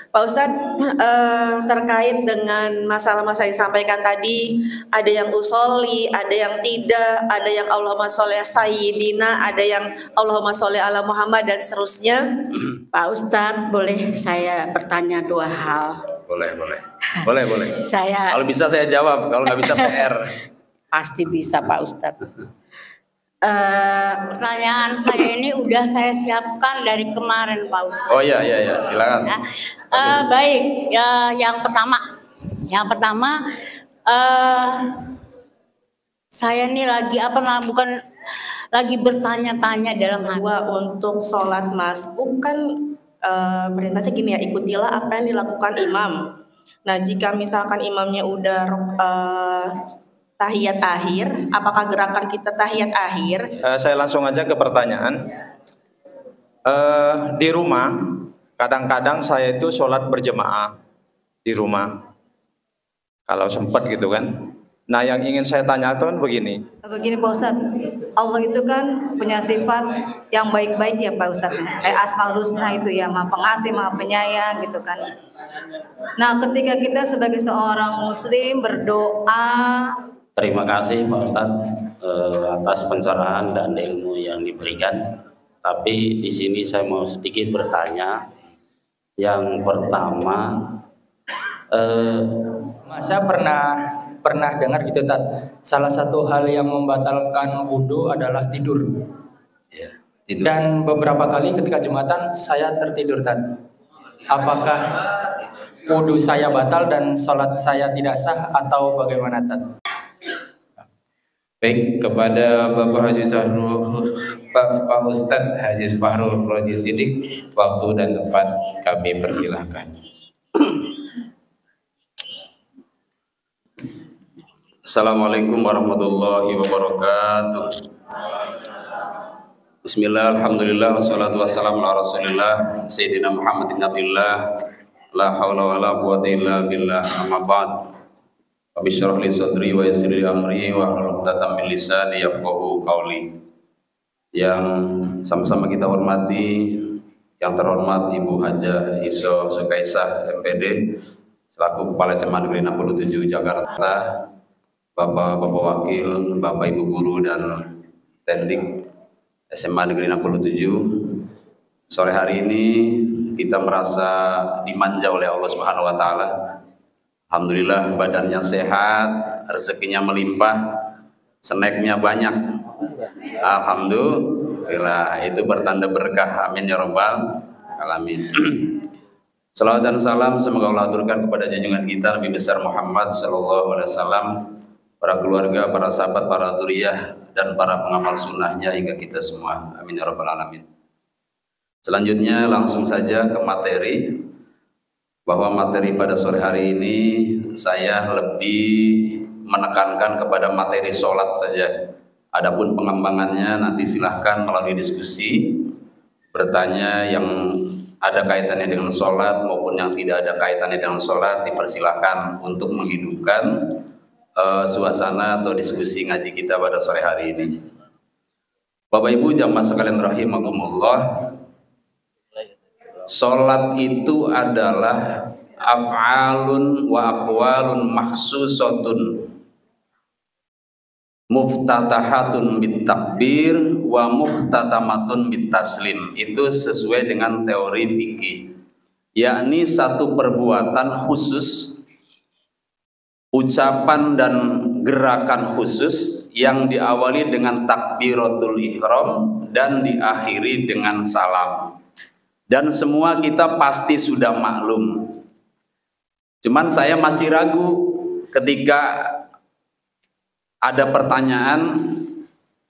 Pak Ustadz, terkait dengan masalah-masalah yang disampaikan tadi, ada yang usolli, ada yang tidak, ada yang Allahumma sholli sayyidina, ada yang Allahumma sholli ala Muhammad dan seterusnya. Pak Ustadz, boleh saya bertanya dua hal? Boleh. Kalau bisa saya jawab, kalau nggak bisa PR. Pasti bisa Pak Ustadz. Pertanyaan saya ini udah saya siapkan dari kemarin Pak Ustadz. Oh iya, silakan. Baik, yang pertama, saya ini bukan lagi bertanya-tanya dalam hati. Untuk sholat masbuk kan perintahnya gini ya, ikutilah apa yang dilakukan imam. Nah, jika misalkan imamnya udah tahiyat akhir, apakah gerakan kita tahiyat akhir? Saya langsung aja ke pertanyaan. Di rumah, kadang-kadang saya itu sholat berjemaah di rumah, kalau sempat gitu kan. Nah, yang ingin saya tanyakan begini Pak Ustadz, Allah itu kan punya sifat yang baik-baik ya Pak Ustadz. Asmaul Husna itu ya, Maha Pengasih, Maha Penyayang gitu kan. Nah, ketika kita sebagai seorang muslim berdoa. Terima kasih Pak Ustadz atas pencerahan dan ilmu yang diberikan. Tapi di sini saya mau sedikit bertanya. Yang pertama, saya pernah dengar gitu Tat, salah satu hal yang membatalkan wudhu adalah tidur. Ya, tidur. Dan beberapa kali ketika Jumatan saya tertidur Tat. Apakah wudhu saya batal dan sholat saya tidak sah atau bagaimana Tat? Baik, kepada Bapak Haji Pak Ustadz Haji Fahrul Roji Sidik, waktu dan tempat kami persilahkan. Assalamualaikum warahmatullahi wabarakatuh. Bismillah, alhamdulillah, wassalatu wassalamu ala rasulillah Sayyidina Muhammad bin Abdillah, la hawla wa la quwwata illa billah, amma ba'd. Rabbisyhrah li sadri wa yassir li amri wa hlul 'uqdatam min lisani yafqahu qawli. Yang sama-sama kita hormati, yang terhormat Ibu Hajah Iso Sukaisah MPD selaku Kepala SMA Negeri 67 Jakarta, Bapak Wakil, Bapak Ibu Guru dan Tendik SMA Negeri 67. Sore hari ini kita merasa dimanja oleh Allah Subhanahu wa taala. Alhamdulillah badannya sehat, rezekinya melimpah, snacknya banyak. Alhamdulillah, itu bertanda berkah. Amin ya rabbal alamin. Salawat dan salam semoga Allah aturkan kepada junjungan kita Nabi besar Muhammad sallallahu alaihi wasallam, para keluarga, para sahabat, para dzurriyyah dan para pengamal sunnahnya hingga kita semua. Amin ya rabbal alamin. Selanjutnya langsung saja ke materi. Bahwa materi pada sore hari ini saya lebih menekankan kepada materi sholat saja. Adapun pengembangannya nanti silahkan melalui diskusi, bertanya yang ada kaitannya dengan sholat maupun yang tidak ada kaitannya dengan sholat, dipersilahkan untuk menghidupkan suasana atau diskusi ngaji kita pada sore hari ini. Bapak Ibu jamaah sekalian rahimakumullah, sholat itu adalah af'alun wa aqwalun mahsusatun muftatahatun bitakbir wa muhtatamatun bitaslim. Itu sesuai dengan teori fikih, yakni satu perbuatan khusus, ucapan dan gerakan khusus yang diawali dengan takbiratul ihram dan diakhiri dengan salam. Dan semua kita pasti sudah maklum. Cuman saya masih ragu ketika ada pertanyaan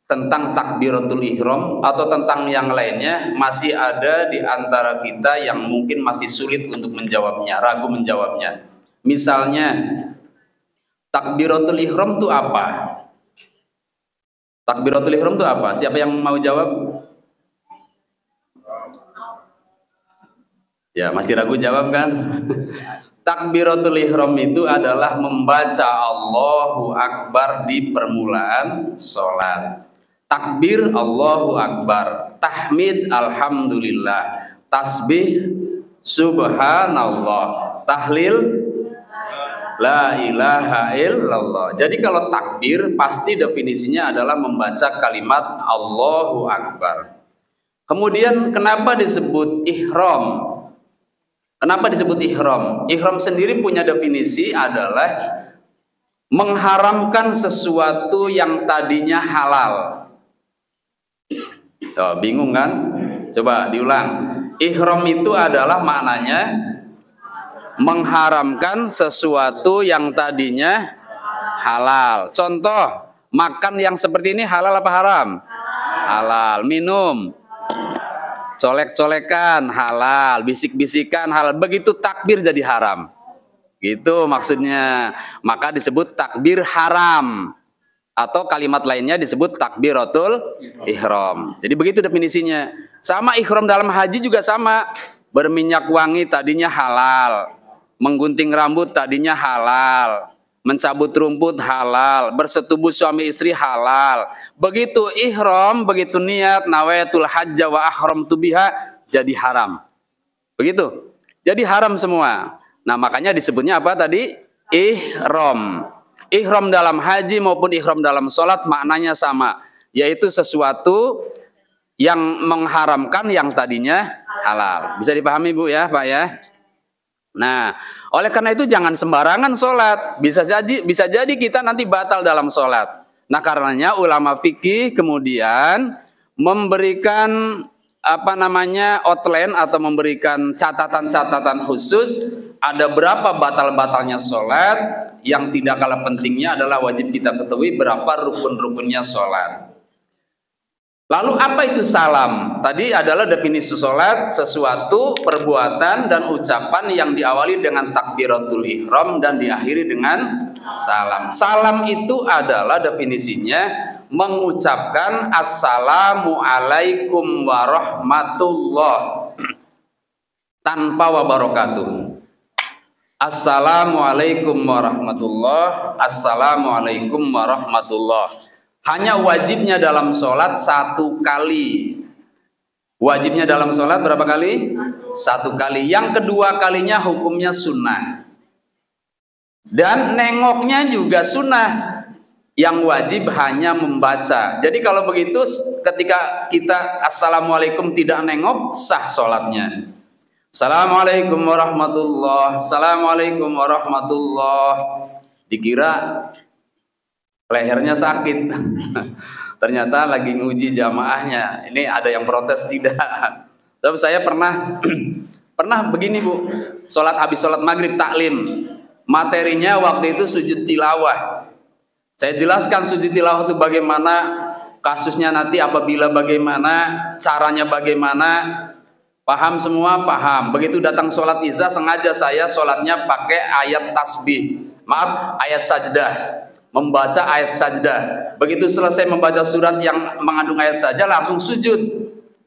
tentang takbiratul ihram atau tentang yang lainnya, masih ada di antara kita yang mungkin masih sulit untuk menjawabnya, ragu menjawabnya. Misalnya, takbiratul ihram itu apa? Takbiratul ihram itu apa? Siapa yang mau jawab? Ya, masih ragu jawab kan? Takbiratul ihram itu adalah membaca Allahu Akbar di permulaan sholat. Takbir Allahu Akbar, tahmid Alhamdulillah, tasbih subhanallah. Tahlil la ilaha illallah. Jadi kalau takbir pasti definisinya adalah membaca kalimat Allahu Akbar. Kemudian kenapa disebut ihram? Kenapa disebut ihram? Ihram sendiri punya definisi adalah mengharamkan sesuatu yang tadinya halal. Tuh, bingung kan? Coba diulang. Ihram itu adalah maknanya mengharamkan sesuatu yang tadinya halal. Contoh, makan yang seperti ini halal apa haram? Halal. Minum, colek-colekan halal, bisik-bisikan halal. Begitu takbir jadi haram. Gitu maksudnya. Maka disebut takbir haram. Atau kalimat lainnya disebut takbiratul ihram. Jadi begitu definisinya. Sama ihram dalam haji juga sama. Berminyak wangi tadinya halal, menggunting rambut tadinya halal, mencabut rumput halal, bersetubuh suami istri halal. Begitu ihram, begitu niat nawaitul hajja wa ahramtu biha, jadi haram. Begitu. Jadi haram semua. Nah, makanya disebutnya apa tadi? Ihram. Ihram dalam haji maupun ihram dalam sholat maknanya sama, yaitu sesuatu yang mengharamkan yang tadinya halal. Bisa dipahami Bu ya, Pak ya? Nah, oleh karena itu jangan sembarangan sholat. Bisa jadi kita nanti batal dalam sholat. Nah, karenanya ulama fikih kemudian memberikan outline atau memberikan catatan-catatan khusus. Ada berapa batal-batalnya sholat. Yang tidak kalah pentingnya adalah wajib kita ketahui berapa rukun-rukunnya sholat. Lalu apa itu salam? Tadi adalah definisi sholat, sesuatu perbuatan dan ucapan yang diawali dengan takbiratul ihram dan diakhiri dengan salam. Salam itu adalah definisinya mengucapkan assalamu alaikum warahmatullah tanpa wabarakatuh. Assalamualaikum warahmatullah. Assalamualaikum warahmatullah. Hanya wajibnya dalam sholat 1 kali. Wajibnya dalam sholat berapa kali? 1 kali. Yang kedua kalinya hukumnya sunnah. Dan nengoknya juga sunnah. Yang wajib hanya membaca. Jadi kalau begitu ketika kita assalamualaikum tidak nengok, sah sholatnya. Assalamualaikum warahmatullah. Assalamualaikum warahmatullah. Dikira lehernya sakit. Ternyata lagi nguji jamaahnya. Ini ada yang protes tidak. Tapi saya pernah begini Bu. Habis sholat maghrib taklim. Materinya waktu itu sujud tilawah. Saya jelaskan sujud tilawah itu bagaimana, kasusnya nanti apabila bagaimana, caranya bagaimana. Paham semua? Paham. Begitu datang sholat isya, sengaja saya sholatnya pakai ayat tasbih. Maaf, ayat sajdah. Membaca ayat sajdah. Begitu selesai membaca surat yang mengandung ayat sajdah, langsung sujud.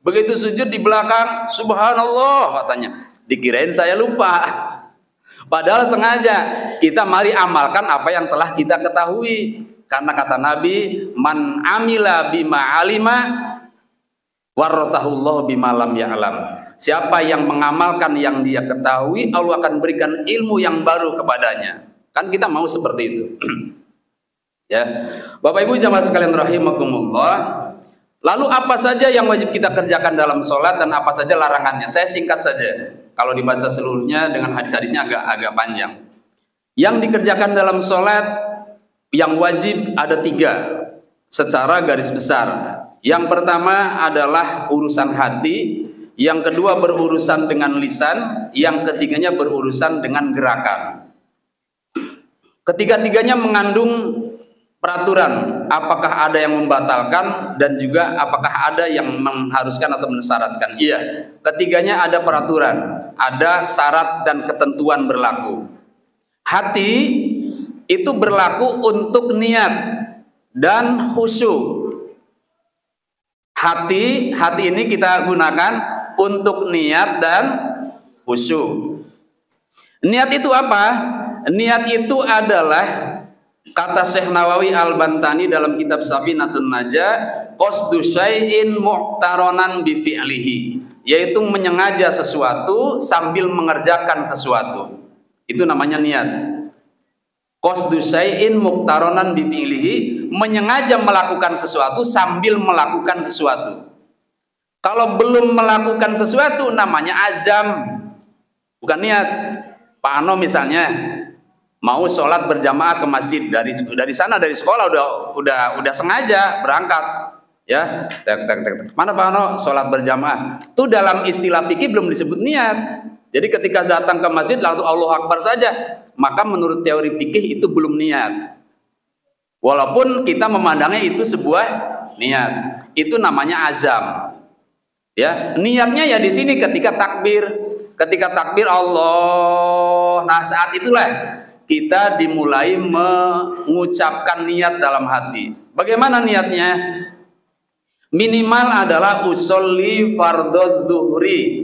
Begitu sujud di belakang, subhanallah katanya. Dikirain saya lupa. Padahal sengaja. Kita mari amalkan apa yang telah kita ketahui. Karena kata Nabi, man amila bima alima warasahullah bima lam ya'lam. Siapa yang mengamalkan yang dia ketahui, Allah akan berikan ilmu yang baru kepadanya. Kan kita mau seperti itu. Ya, Bapak Ibu jamaah sekalian rahimakumullah. Lalu apa saja yang wajib kita kerjakan dalam sholat dan apa saja larangannya? Saya singkat saja. Kalau dibaca seluruhnya dengan hadis-hadisnya agak panjang. Yang dikerjakan dalam sholat yang wajib ada 3 secara garis besar. Yang pertama adalah urusan hati, yang kedua berurusan dengan lisan, yang ketiganya berurusan dengan gerakan. Ketiga-tiganya mengandung peraturan, apakah ada yang membatalkan dan juga apakah ada yang mengharuskan atau mensyaratkan. Iya, ketiganya ada peraturan, ada syarat dan ketentuan berlaku. Hati itu berlaku untuk niat dan khusyuk. Hati ini kita gunakan untuk niat dan khusyuk. Niat itu apa? Niat itu adalah, kata Syekh Nawawi Al-Bantani dalam kitab Safinatun Najah, qasdu syai'in mu'taronan bi fi'lihi. yaitu menyengaja sesuatu sambil mengerjakan sesuatu. Itu namanya niat. Qasdu syai'in muqtaronan bi fi'lihi, menyengaja melakukan sesuatu sambil melakukan sesuatu. Kalau belum melakukan sesuatu namanya azam, bukan niat. Pak Ano misalnya mau sholat berjamaah ke masjid, dari sana dari sekolah udah sengaja berangkat, ya, mana Pak Ano sholat berjamaah. Itu dalam istilah fikih belum disebut niat. Jadi ketika datang ke masjid lalu Allahu Akbar saja, maka menurut teori fikih itu belum niat. Walaupun kita memandangnya itu sebuah niat, itu namanya azam. Ya, niatnya ya di sini ketika takbir Allah. Nah, saat itulah kita dimulai mengucapkan niat dalam hati. Bagaimana niatnya? Minimal adalah usolli fardhu zuhri.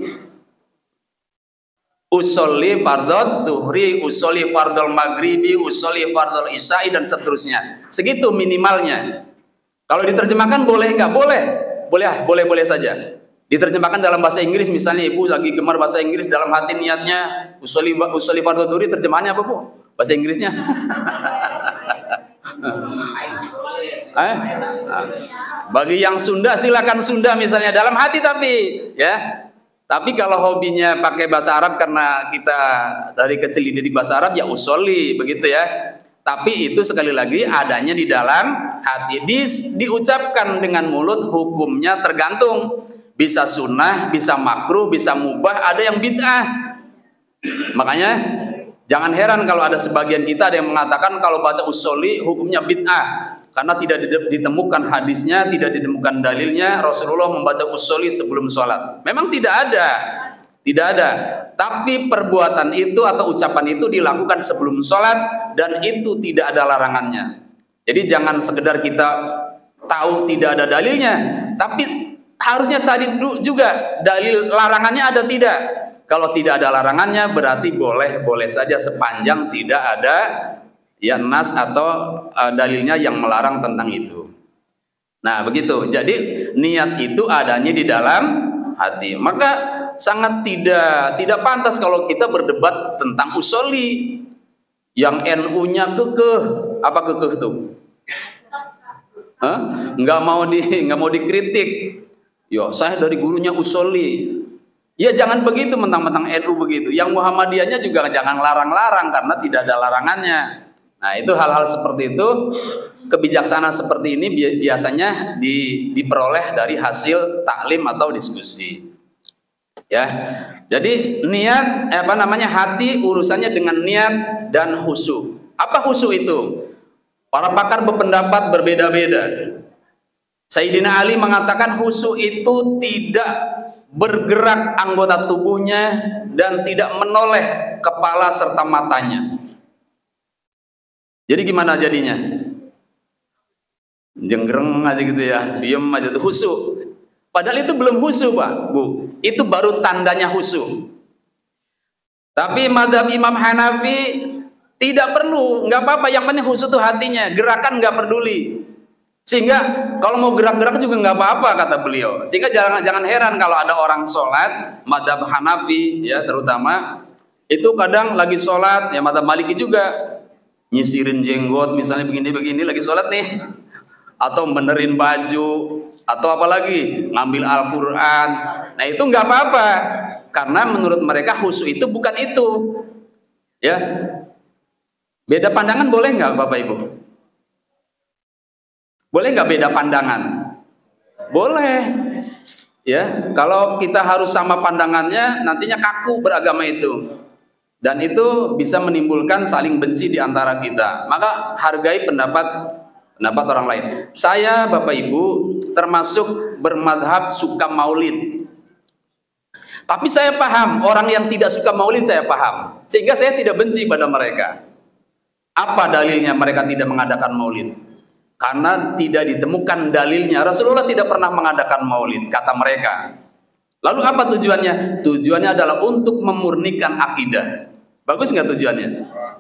Usolli fardhu zuhri, usolli fardhul maghribi, usolli fardhul isya'i dan seterusnya. Segitu minimalnya. Kalau diterjemahkan boleh enggak? Boleh. Boleh saja. Diterjemahkan dalam bahasa Inggris, misalnya ibu lagi gemar bahasa Inggris, dalam hati niatnya usolli fardhu zuhri, terjemahannya apa, Bu? Bahasa Inggrisnya? Bagi yang Sunda silakan Sunda misalnya, dalam hati tapi ya. Tapi kalau hobinya pakai bahasa Arab karena kita dari kecil dididik bahasa Arab, ya usolli begitu ya. Tapi itu sekali lagi adanya di dalam hati. Diucapkan dengan mulut hukumnya tergantung. Bisa sunnah, bisa makruh, bisa mubah, ada yang bid'ah. Makanya jangan heran kalau ada sebagian kita ada yang mengatakan kalau baca usolli hukumnya bid'ah, karena tidak ditemukan hadisnya, tidak ditemukan dalilnya Rasulullah membaca usolli sebelum sholat. Memang tidak ada. Tapi perbuatan itu atau ucapan itu dilakukan sebelum sholat dan itu tidak ada larangannya. Jadi jangan sekedar kita tahu tidak ada dalilnya, tapi harusnya cari juga dalil larangannya ada tidak. Kalau tidak ada larangannya berarti boleh saja sepanjang tidak ada ya nas atau dalilnya yang melarang tentang itu. Nah begitu. Jadi niat itu adanya di dalam hati. Maka sangat tidak pantas kalau kita berdebat tentang usolli. Yang NU-nya kekeh. Apa kekeh itu? Nggak mau dikritik. Yo, saya dari gurunya usolli. Ya jangan begitu mentang-mentang NU begitu. Yang Muhammadiyahnya juga jangan larang-larang karena tidak ada larangannya. Nah, itu hal-hal seperti itu, kebijaksanaan seperti ini biasanya diperoleh dari hasil taklim atau diskusi. Ya. Jadi niat hati urusannya dengan niat dan khusyuk. Apa khusyuk itu? Para pakar berpendapat berbeda-beda. Sayyidina Ali mengatakan khusyuk itu tidak bergerak anggota tubuhnya dan tidak menoleh kepala serta matanya. Jadi gimana jadinya? Jenggreng aja gitu ya, diem aja tuh khusyuk. Padahal itu belum khusyuk, Pak, Bu. Itu baru tandanya khusyuk. Tapi mazhab Imam Hanafi tidak perlu, nggak apa-apa. Yang penting khusyuk itu hatinya, gerakan nggak peduli. Sehingga kalau mau gerak-gerak juga nggak apa-apa kata beliau. Sehingga jangan heran kalau ada orang sholat mazhab Hanafi ya terutama itu kadang lagi sholat ya, mazhab Maliki juga nyisirin jenggot misalnya begini lagi sholat nih, atau benerin baju atau apalagi ngambil Al-Quran. Nah itu nggak apa-apa karena menurut mereka khusyuk itu bukan itu ya. Beda pandangan boleh nggak Bapak Ibu? Boleh nggak beda pandangan? Boleh. Ya, kalau kita harus sama pandangannya, nantinya kaku beragama itu. Dan itu bisa menimbulkan saling benci di antara kita. Maka hargai pendapat orang lain. Saya, Bapak Ibu, termasuk bermadhab suka maulid. Tapi saya paham, orang yang tidak suka maulid saya paham. Sehingga saya tidak benci pada mereka. Apa dalilnya mereka tidak mengadakan maulid? Karena tidak ditemukan dalilnya. Rasulullah tidak pernah mengadakan maulid, kata mereka. Lalu apa tujuannya? Tujuannya adalah untuk memurnikan akidah. Bagus nggak tujuannya?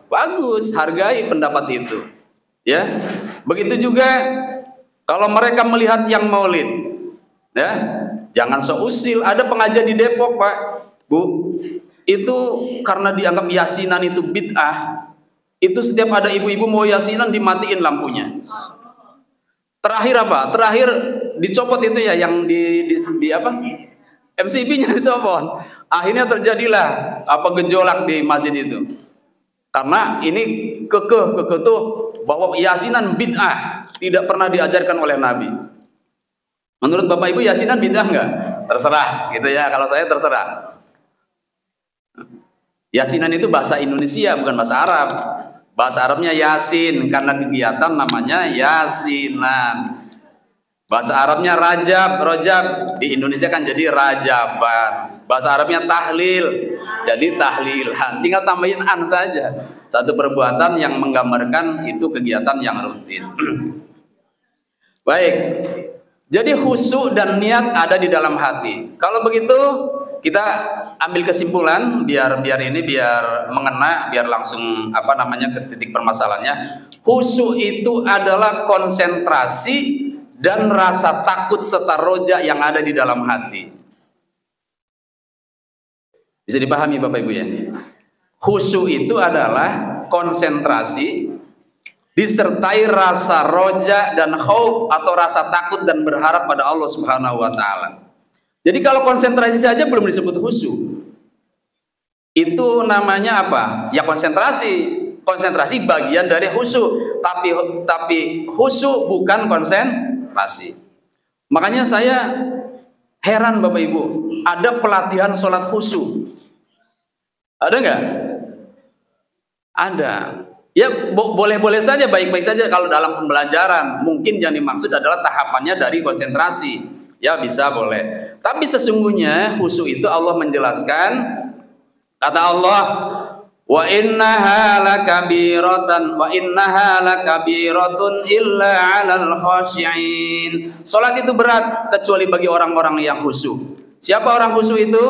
Bagus, hargai pendapat itu. Ya, begitu juga kalau mereka melihat yang maulid, ya, Jangan seusil. Ada pengajian di Depok, Pak, Bu, itu karena dianggap yasinan itu bid'ah. Itu setiap ada ibu-ibu mau yasinan dimatiin lampunya. Terakhir apa? Terakhir dicopot itu ya yang di apa? MCB-nya dicopot. Akhirnya terjadilah apa gejolak di masjid itu. Karena ini kekeh tuh bahwa yasinan bid'ah, tidak pernah diajarkan oleh Nabi. Menurut Bapak Ibu yasinan bid'ah enggak? Terserah gitu ya, kalau saya terserah. Yasinan itu bahasa Indonesia bukan bahasa Arab. Bahasa Arabnya yasin, karena kegiatan namanya yasinan. Bahasa Arabnya rajab, di Indonesia kan jadi rajaban. Bahasa Arabnya tahlil, jadi tahlilan. Tinggal tambahin an saja. Satu perbuatan yang menggambarkan itu kegiatan yang rutin. Baik. Jadi khusyuk dan niat ada di dalam hati. Kalau begitu kita ambil kesimpulan biar mengena, biar langsung ke titik permasalahannya. Khusyuk itu adalah konsentrasi dan rasa takut serta roja yang ada di dalam hati. Bisa dipahami Bapak Ibu ya? Khusyuk itu adalah konsentrasi disertai rasa roja dan khauf atau rasa takut dan berharap pada Allah Subhanahu wa taala. Jadi kalau konsentrasi saja belum disebut khusyuk. Itu namanya apa? Ya konsentrasi. Konsentrasi bagian dari khusyuk, tapi khusyuk bukan konsentrasi. Makanya saya heran Bapak Ibu, ada pelatihan sholat khusyuk. Ada nggak? Ada. Ya boleh-boleh saja, baik-baik saja kalau dalam pembelajaran. Mungkin yang dimaksud adalah tahapannya dari konsentrasi. Ya bisa boleh. Tapi sesungguhnya khusyuk itu Allah menjelaskan, kata Allah, wa innaha lakabiratun illa 'alal khashi'in. Salat itu berat kecuali bagi orang-orang yang khusyuk. Siapa orang khusyuk itu?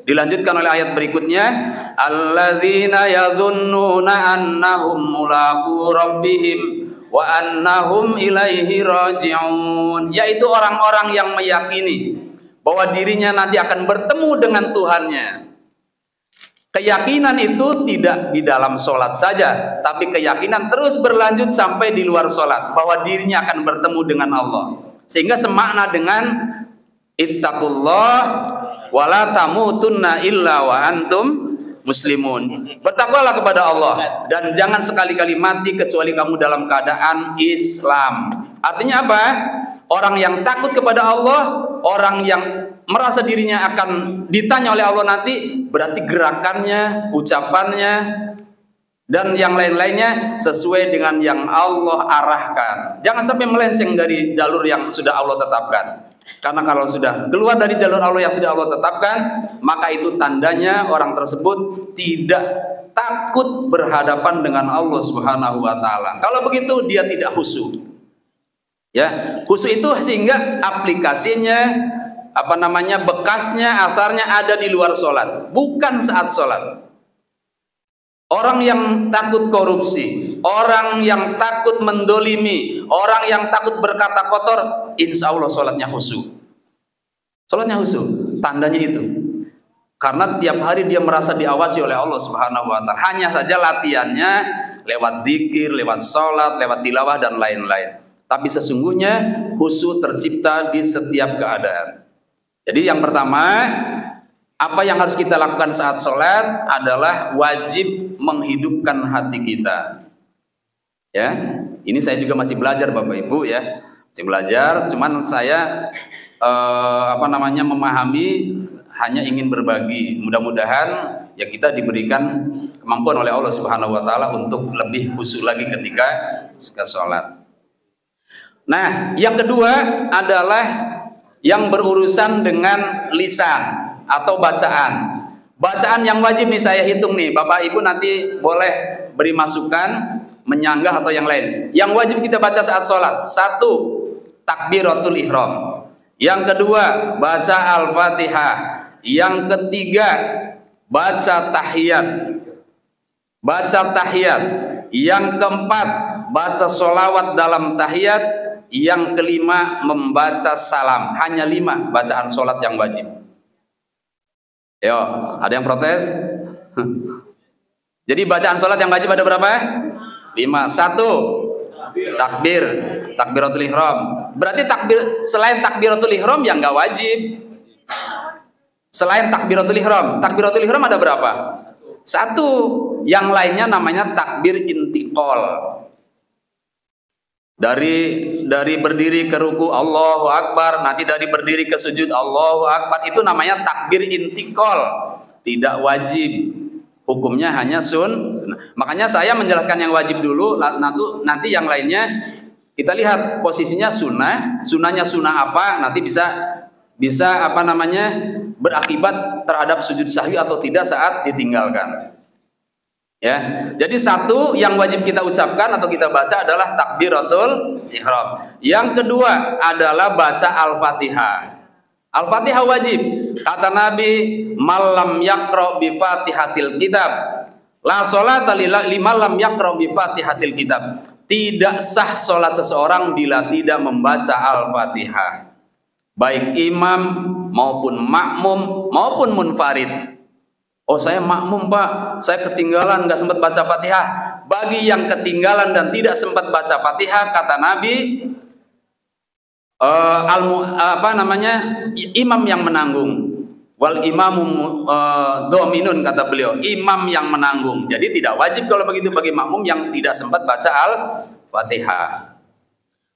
Dilanjutkan oleh ayat berikutnya, alladzina yadhunnuna annahum mulaqu rabbihim wa annahum ilaihi raji'un. Yaitu orang-orang yang meyakini bahwa dirinya nanti akan bertemu dengan Tuhannya. Keyakinan itu tidak di dalam sholat saja, tapi keyakinan terus berlanjut sampai di luar sholat, bahwa dirinya akan bertemu dengan Allah. Sehingga semakna dengan ittaqullah wala tamutunna illa wa antum muslimun. Bertakwalah kepada Allah dan jangan sekali-kali mati kecuali kamu dalam keadaan Islam. Artinya apa? Orang yang takut kepada Allah, orang yang merasa dirinya akan ditanya oleh Allah nanti, berarti gerakannya, ucapannya, dan yang lain-lainnya sesuai dengan yang Allah arahkan. Jangan sampai melenceng dari jalur yang sudah Allah tetapkan. Karena kalau sudah keluar dari jalur Allah yang sudah Allah tetapkan, maka itu tandanya orang tersebut tidak takut berhadapan dengan Allah Subhanahu wa taala. Kalau begitu dia tidak khusyuk. Ya, khusyuk itu sehingga aplikasinya bekasnya, asarnya ada di luar sholat, bukan saat sholat. Orang yang takut korupsi, orang yang takut mendolimi, orang yang takut berkata kotor, insya Allah sholatnya khusyuk. Sholatnya khusyuk, tandanya itu. Karena tiap hari dia merasa diawasi oleh Allah Subhanahu wa taala. Hanya saja latihannya lewat dzikir, lewat sholat, lewat tilawah dan lain-lain. Tapi sesungguhnya khusyuk tercipta di setiap keadaan. Jadi yang pertama, apa yang harus kita lakukan saat sholat adalah wajib menghidupkan hati kita. Ya, ini saya juga masih belajar Bapak Ibu ya, masih belajar. Cuman saya memahami, hanya ingin berbagi. Mudah-mudahan ya kita diberikan kemampuan oleh Allah Subhanahu Wa Taala untuk lebih khusyuk lagi ketika sholat. Nah, yang kedua adalah yang berurusan dengan lisan atau bacaan. Bacaan yang wajib nih saya hitung nih, Bapak Ibu nanti boleh beri masukan, menyanggah atau yang lain. Yang wajib kita baca saat sholat, 1. Takbiratul ihram. Yang kedua, baca Al-Fatihah. Yang ketiga, baca tahiyat. Baca tahiyat. Yang keempat, baca sholawat dalam tahiyat. Yang kelima, membaca salam. Hanya 5 bacaan sholat yang wajib. Yo, ada yang protes? Jadi bacaan sholat yang wajib ada berapa? 5. 1, takbir, takbiratul ihram. Berarti selain takbiratul ihram yang nggak wajib. Selain takbiratul ihram ada berapa? 1. Yang lainnya namanya takbir intiqal. Dari berdiri ke ruku Allahu Akbar, nanti dari berdiri ke sujud Allahu Akbar, itu namanya takbir intiqal, tidak wajib. Hukumnya hanya Makanya saya menjelaskan yang wajib dulu, nanti yang lainnya kita lihat posisinya sunnah. Sunnahnya sunnah apa, nanti bisa apa namanya berakibat terhadap sujud sahwi atau tidak saat ditinggalkan. Ya, jadi 1 yang wajib kita ucapkan atau kita baca adalah takbiratul ihram. Yang kedua adalah baca Al-Fatihah. Al-Fatihah wajib. Kata Nabi, "Malam yaqra bi Fatihatil kitab, la sholata liman lam yaqra bi Fatihatil kitab." Tidak sah salat seseorang bila tidak membaca Al-Fatihah. Baik imam maupun makmum maupun munfarid. Oh, saya makmum Pak, saya ketinggalan nggak sempat baca Fatihah. Bagi yang ketinggalan dan tidak sempat baca Fatihah, kata Nabi, imam yang menanggung. Wal imamu dominun, kata beliau, imam yang menanggung. Jadi tidak wajib kalau begitu bagi makmum yang tidak sempat baca Al-Fatihah.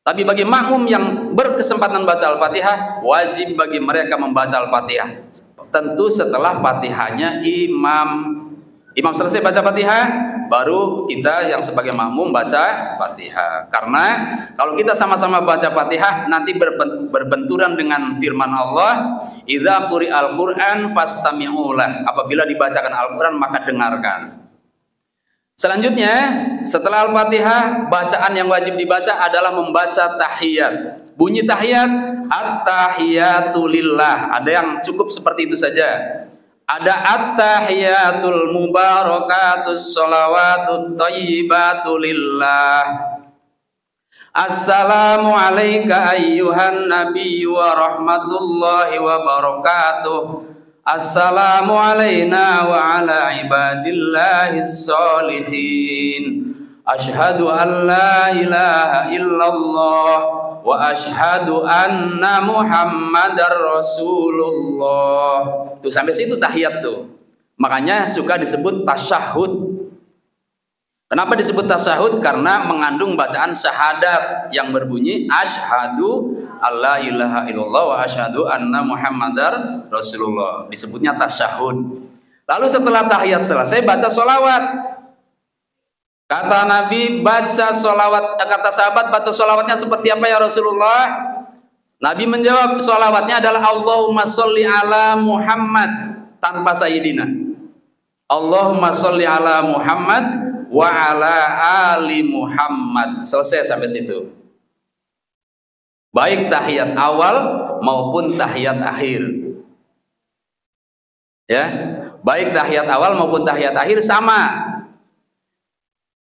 Tapi bagi makmum yang berkesempatan baca Al-Fatihah, wajib bagi mereka membaca Al-Fatihah. Tentu setelah Fatihahnya imam selesai baca Fatihah, baru kita yang sebagai makmum baca Fatihah. Karena kalau kita sama-sama baca Fatihah nanti berbenturan dengan firman Allah, "Idza quri'al Qur'an fastami'u lah." Apabila dibacakan Al-Qur'an maka dengarkan. Selanjutnya, setelah Al-Fatihah, bacaan yang wajib dibaca adalah membaca tahiyat. Bunyi tahiyat, at-tahiyatu lillah. Ada yang cukup seperti itu saja. Ada at-tahiyatul mubarakatus sholawatut thayyibatu lillah. Assalamu alayka ayyuhan nabiyyu wa rahmatullahi wa barakatuh. Assalamu alayna wa ala ibadillahis sholihin. Asyhadu an la ilaha illallah wa asyhadu anna Muhammadar Rasulullah. Tuh sampai situ tahiyat tuh. Makanya suka disebut tasyahud. Kenapa disebut tasyahud? Karena mengandung bacaan syahadat yang berbunyi asyhadu alla ilaha illallah wa asyhadu anna Muhammadar Rasulullah. Disebutnya tasyahud. Lalu setelah tahiyat selesai baca sholawat. Kata Nabi, baca sholawat, kata sahabat, baca sholawatnya seperti apa ya Rasulullah? Nabi menjawab, sholawatnya adalah Allahumma sholli ala Muhammad, tanpa sayyidina. Allahumma sholli ala Muhammad wa ala ali Muhammad. Selesai sampai situ. Baik tahiyat awal maupun tahiyat akhir. Ya, baik tahiyat awal maupun tahiyat akhir sama.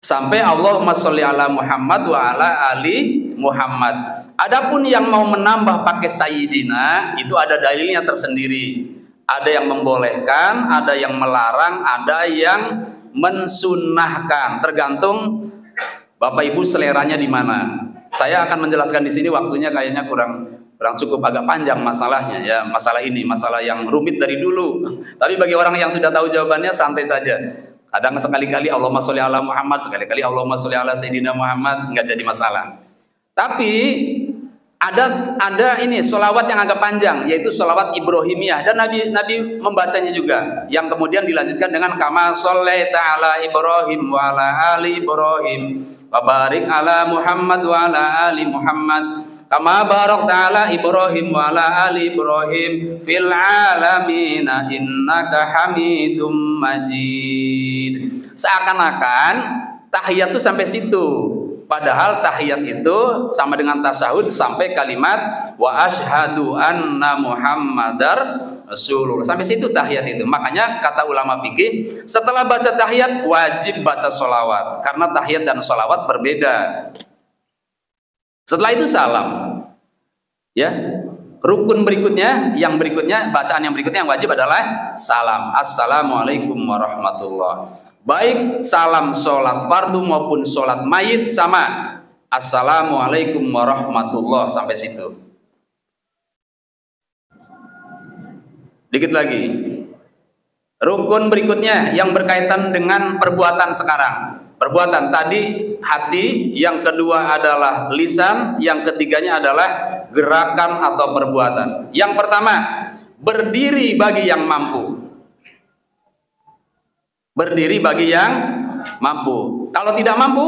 Sampai Allahumma sholli ala Muhammad wa ala ali Muhammad. Adapun yang mau menambah pakai sayyidina, itu ada dalilnya tersendiri. Ada yang membolehkan, ada yang melarang, ada yang mensunnahkan. Tergantung Bapak Ibu seleranya di mana. Saya akan menjelaskan di sini, waktunya kayaknya kurang cukup, agak panjang masalahnya ya, masalah ini, masalah yang rumit dari dulu. Tapi bagi orang yang sudah tahu jawabannya santai saja. Kadang sekali-kali Allahumma sholli ala Muhammad, sekali-kali Allahumma sholli ala Sayyidina Muhammad, nggak jadi masalah. Tapi ada ini sholawat yang agak panjang, yaitu sholawat Ibrahimiyah, dan Nabi membacanya juga, yang kemudian dilanjutkan dengan kama shollaita ala Ibrahim wa ala ali Ibrahim wa barik ala Muhammad wa ala ali Muhammad kama barakta ala Ibrahim wa ala ali Ibrahim fil alamin innaka Hamidum Majid. Seakan-akan tahiyat itu sampai situ, padahal tahiyat itu sama dengan tasyahud sampai kalimat wa asyhadu anna Muhammadar Rasulullah. Sampai situ tahiyat itu. Makanya kata ulama fikih, setelah baca tahiyat wajib baca sholawat, karena tahiyat dan sholawat berbeda. Setelah itu salam. Ya. Rukun berikutnya, bacaan yang berikutnya yang wajib adalah salam. Assalamualaikum warahmatullah. Baik salam sholat fardu maupun sholat mayit sama. Assalamualaikum warahmatullah, sampai situ. Dikit lagi. Rukun berikutnya yang berkaitan dengan perbuatan sekarang. Perbuatan tadi hati, yang kedua adalah lisan, yang ketiganya adalah gerakan atau perbuatan. Yang pertama, berdiri bagi yang mampu. Berdiri bagi yang mampu. Kalau tidak mampu,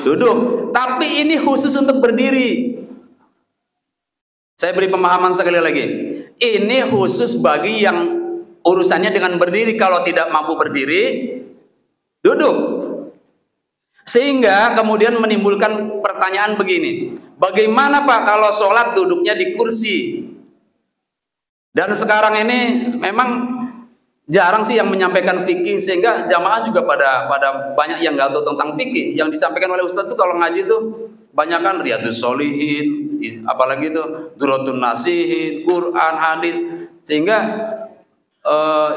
duduk. Tapi ini khusus untuk berdiri. Saya beri pemahaman sekali lagi. Ini khusus bagi yang urusannya dengan berdiri. Kalau tidak mampu berdiri, duduk. Sehingga kemudian menimbulkan pertanyaan begini, bagaimana Pak kalau sholat duduknya di kursi? Dan sekarang ini memang jarang sih yang menyampaikan fikih, sehingga jamaah juga pada banyak yang nggak tahu tentang fikih. Yang disampaikan oleh Ustadz tuh kalau ngaji tuh banyak kan Riyadus Sholihin, apalagi itu Duratun Nasihin, Quran, hadis, sehingga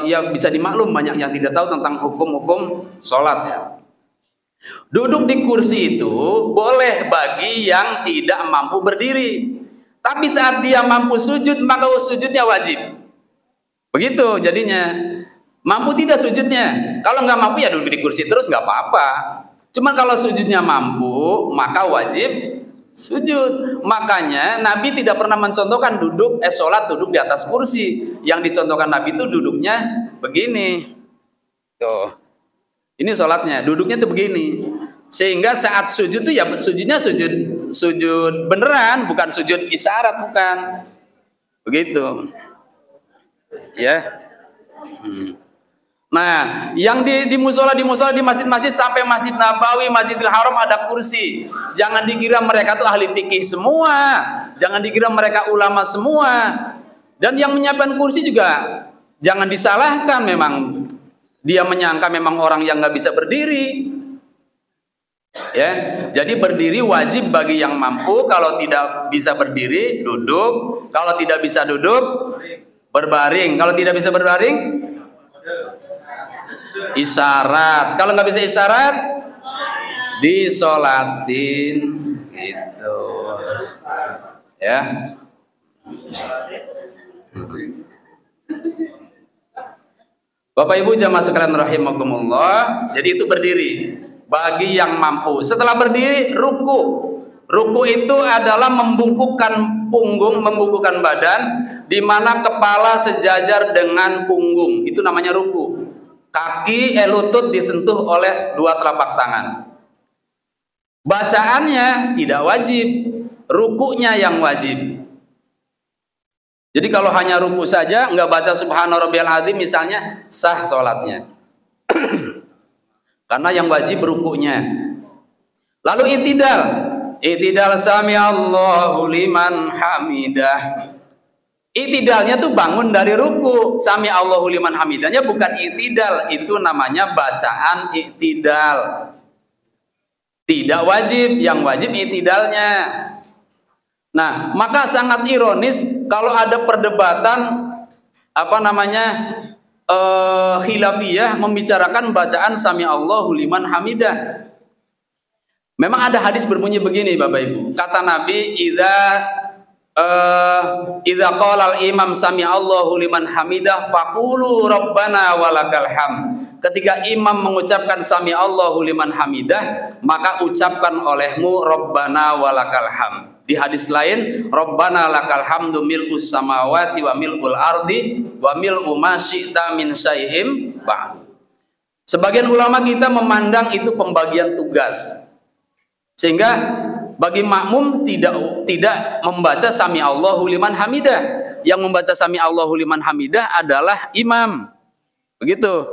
ya bisa dimaklum banyak yang tidak tahu tentang hukum-hukum sholat ya. Duduk di kursi itu boleh bagi yang tidak mampu berdiri, tapi saat dia mampu sujud maka sujudnya wajib. Begitu jadinya. Mampu tidak sujudnya. Kalau nggak mampu ya duduk di kursi terus nggak apa-apa. Cuma kalau sujudnya mampu maka wajib sujud. Makanya Nabi tidak pernah mencontohkan sholat duduk di atas kursi. Yang dicontohkan Nabi itu duduknya begini. Tuh. Ini sholatnya, duduknya tuh begini. Sehingga saat sujud tuh ya sujudnya sujud beneran, bukan sujud isyarat, bukan. Begitu. Ya. Nah, yang di musola, di masjid-masjid sampai Masjid Nabawi, Masjidil Haram ada kursi. Jangan dikira mereka tuh ahli fikih semua. Jangan dikira mereka ulama semua. Dan yang menyiapkan kursi juga jangan disalahkan, memang dia menyangka memang orang yang nggak bisa berdiri. Ya, jadi berdiri wajib bagi yang mampu. Kalau tidak bisa berdiri, duduk. Kalau tidak bisa duduk, berbaring. Kalau tidak bisa berbaring, isyarat. Kalau nggak bisa isyarat, disolatin. Gitu. Ya. Bapak Ibu jamaah sekalian rahimakumullah, jadi itu berdiri bagi yang mampu. Setelah berdiri, ruku. Ruku itu adalah membungkukkan punggung, membungkukkan badan, di mana kepala sejajar dengan punggung. Itu namanya ruku. Kaki lutut disentuh oleh dua telapak tangan. Bacaannya tidak wajib, rukunya yang wajib. Jadi kalau hanya ruku saja, nggak baca Subhana Rabbiyal Azim misalnya, sah sholatnya. Karena yang wajib rukunya. Lalu itidal sami Allahu liman hamidah. Itidalnya tuh bangun dari ruku. Sami Allahu liman hamidahnya bukan itidal, itu namanya bacaan itidal. Tidak wajib, yang wajib itidalnya. Nah, maka sangat ironis kalau ada perdebatan khilafiyah membicarakan bacaan sami Allahu liman hamidah. Memang ada hadis berbunyi begini Bapak Ibu. Kata Nabi, idza qala al-imam sami Allahu liman hamidah faqulu rabbana walakal hamd. Ketika imam mengucapkan sami Allahu liman hamidah, maka ucapkan olehmu rabbana walakal hamd. Di hadis lain, Rabbana lakal hamdu mil'us samawati wa mil'ul ardi wa mil'u ma syi'ta min syai'im ba'd. Sebagian ulama kita memandang itu pembagian tugas. Sehingga bagi makmum tidak membaca sami Allahu liman hamidah. Yang membaca sami Allahu liman hamidah adalah imam. Begitu.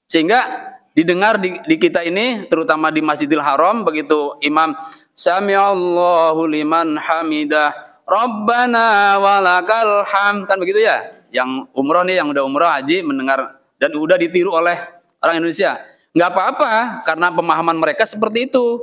Sehingga didengar di kita ini, terutama di Masjidil Haram, begitu imam sami Allahu liman hamidah Rabbana walakal hamd, kan begitu ya. Yang umroh nih, yang udah umroh haji mendengar dan udah ditiru oleh orang Indonesia, nggak apa-apa karena pemahaman mereka seperti itu.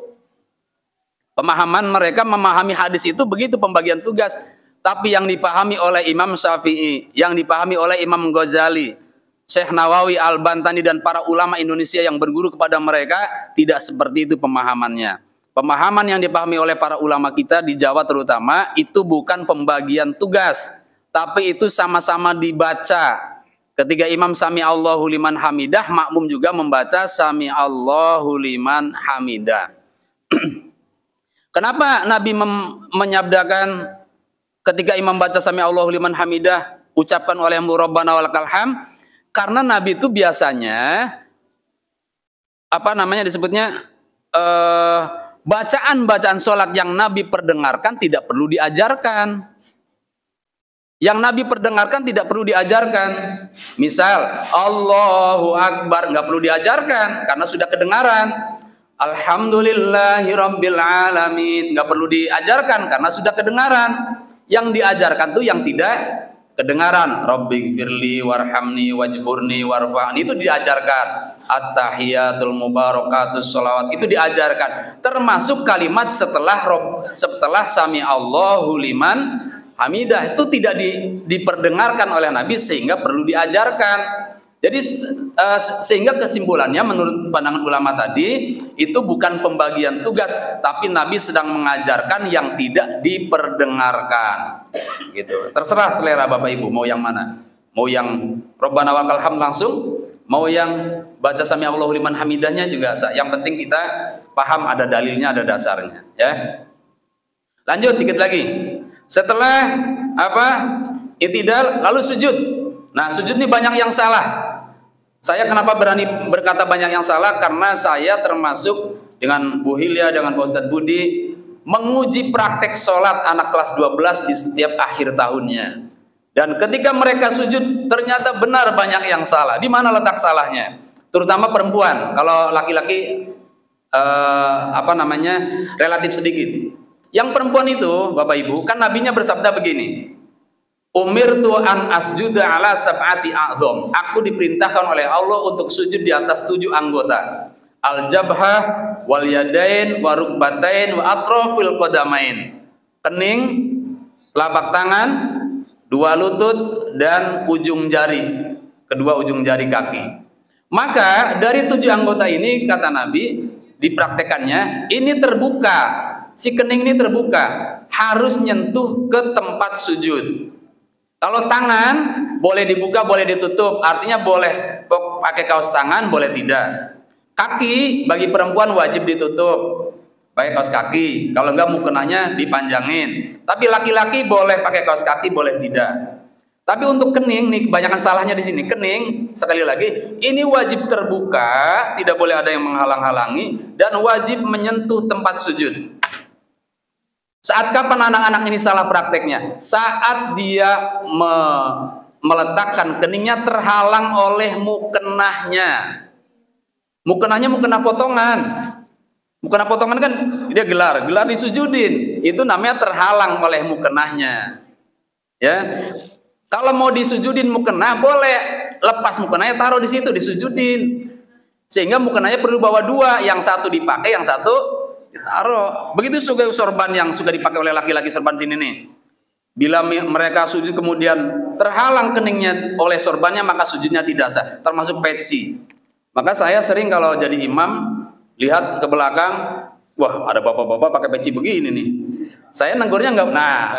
Pemahaman mereka memahami hadis itu begitu pembagian tugas. Tapi yang dipahami oleh Imam Syafi'i, yang dipahami oleh Imam Ghazali, Syekh Nawawi, Al-Bantani, dan para ulama Indonesia yang berguru kepada mereka, tidak seperti itu pemahamannya. Pemahaman yang dipahami oleh para ulama kita di Jawa terutama, itu bukan pembagian tugas, tapi itu sama-sama dibaca. Ketika Imam Sami Allahu liman hamidah, makmum juga membaca Sami Allahu liman hamidah. Kenapa Nabi menyabdakan ketika imam baca Sami Allahu liman hamidah, ucapkan oleh Rabbana walakal hamd? Karena Nabi itu biasanya disebutnya bacaan-bacaan sholat yang Nabi perdengarkan tidak perlu diajarkan. Yang Nabi perdengarkan tidak perlu diajarkan. Misal Allahu Akbar nggak perlu diajarkan karena sudah kedengaran. Alhamdulillahirabbil alamin nggak perlu diajarkan karena sudah kedengaran. Yang diajarkan tuh yang tidak kedengaran. Rabbighfirli warhamni wajburni warfa'ni, itu diajarkan. At-tahiyatul mubarakatus sholawat, itu diajarkan. Termasuk kalimat setelah Sami Allahu liman hamidah, itu tidak diperdengarkan oleh Nabi sehingga perlu diajarkan. Jadi sehingga kesimpulannya menurut pandangan ulama tadi, itu bukan pembagian tugas, tapi Nabi sedang mengajarkan yang tidak diperdengarkan. Gitu. Terserah selera Bapak Ibu mau yang mana. Mau yang Rabbana walakal hamd langsung, mau yang baca Sami Allahu liman hamidahnya juga. Yang penting kita paham ada dalilnya, ada dasarnya, ya. Lanjut dikit lagi. Setelah i'tidal lalu sujud. Nah, sujud ini banyak yang salah. Saya kenapa berani berkata banyak yang salah? Karena saya termasuk dengan Bu Hilya, dengan Pak Ustadz Budi, menguji praktek sholat anak kelas 12 di setiap akhir tahunnya. Dan ketika mereka sujud, ternyata benar banyak yang salah. Di mana letak salahnya? Terutama perempuan. Kalau laki-laki relatif sedikit. Yang perempuan itu, Bapak Ibu, kan nabinya bersabda begini. Umirtu an asjuda ala sab'ati a'zam. Aku diperintahkan oleh Allah untuk sujud di atas 7 anggota. Al-jabhah wal yadain wa rukbatain wa atrafil qadamain. Kening, telapak tangan, 2 lutut, dan ujung jari, kedua ujung jari kaki. Maka dari 7 anggota ini, kata Nabi, dipraktekannya, ini terbuka. Si kening ini terbuka, harus nyentuh ke tempat sujud. Kalau tangan boleh dibuka, boleh ditutup, artinya boleh pakai kaos tangan, boleh tidak. Kaki bagi perempuan wajib ditutup, pakai kaos kaki. Kalau enggak mukenanya dipanjangin. Tapi laki-laki boleh pakai kaos kaki, boleh tidak. Tapi untuk kening nih, kebanyakan salahnya di sini. Kening, sekali lagi, ini wajib terbuka, tidak boleh ada yang menghalang-halangi, dan wajib menyentuh tempat sujud. Saat kapan anak-anak ini salah prakteknya? Saat dia meletakkan keningnya terhalang oleh mukenahnya. Mukenahnya mukenah potongan. Mukenah potongan kan dia gelar disujudin. Itu namanya terhalang oleh mukenahnya. Ya. Kalau mau disujudin mukenah boleh, lepas mukenahnya taruh di situ disujudin. Sehingga mukenahnya perlu bawa 2, yang satu dipakai, yang satu ditaruh. Begitu juga sorban yang suka dipakai oleh laki-laki, sorban sini nih. Bila mereka sujud kemudian terhalang keningnya oleh sorbannya, maka sujudnya tidak sah, termasuk peci. Maka saya sering kalau jadi imam lihat ke belakang, wah ada bapak-bapak pakai peci begini nih. Saya nenggurnya enggak, nah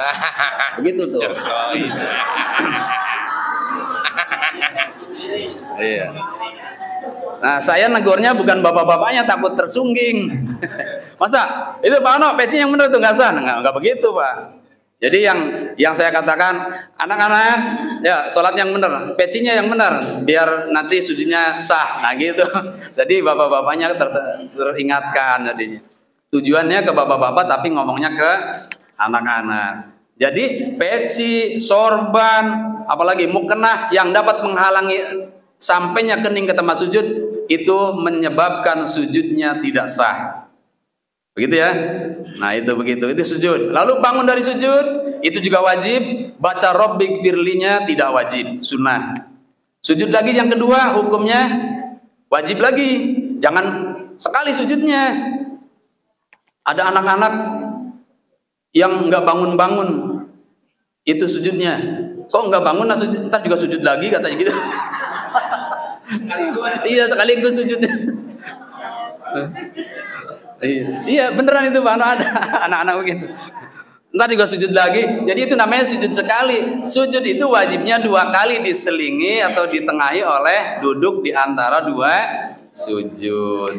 begitu tuh. Iya. Nah, saya negurnya bukan bapak-bapaknya, takut tersungging. Masa itu Pak Ano peci yang benar tuh nggak sah? Nggak begitu Pak. Jadi yang saya katakan, anak-anak ya sholat yang benar, pecinya yang benar, biar nanti sujudnya sah. Nah gitu. Jadi bapak-bapaknya teringatkan jadinya. Tujuannya ke bapak-bapak tapi ngomongnya ke anak-anak. Jadi peci, sorban, apalagi mukena yang dapat menghalangi sampainya kening ke tempat sujud, itu menyebabkan sujudnya tidak sah. Begitu ya. Nah itu begitu, itu sujud. Lalu bangun dari sujud, itu juga wajib. Baca Rabbighfirlinya tidak wajib, sunnah. Sujud lagi yang kedua, hukumnya wajib lagi. Jangan sekali sujudnya. Ada anak-anak Yang nggak bangun-bangun itu sujudnya. Kok nggak bangun, ntar juga sujud lagi katanya gitu. Iya, sekaligus sujudnya. Iya, beneran itu Pak, ada anak-anak begitu. Ntar juga sujud lagi. Jadi itu namanya sujud sekali. Sujud itu wajibnya 2 kali diselingi atau ditengahi oleh duduk di antara 2 sujud.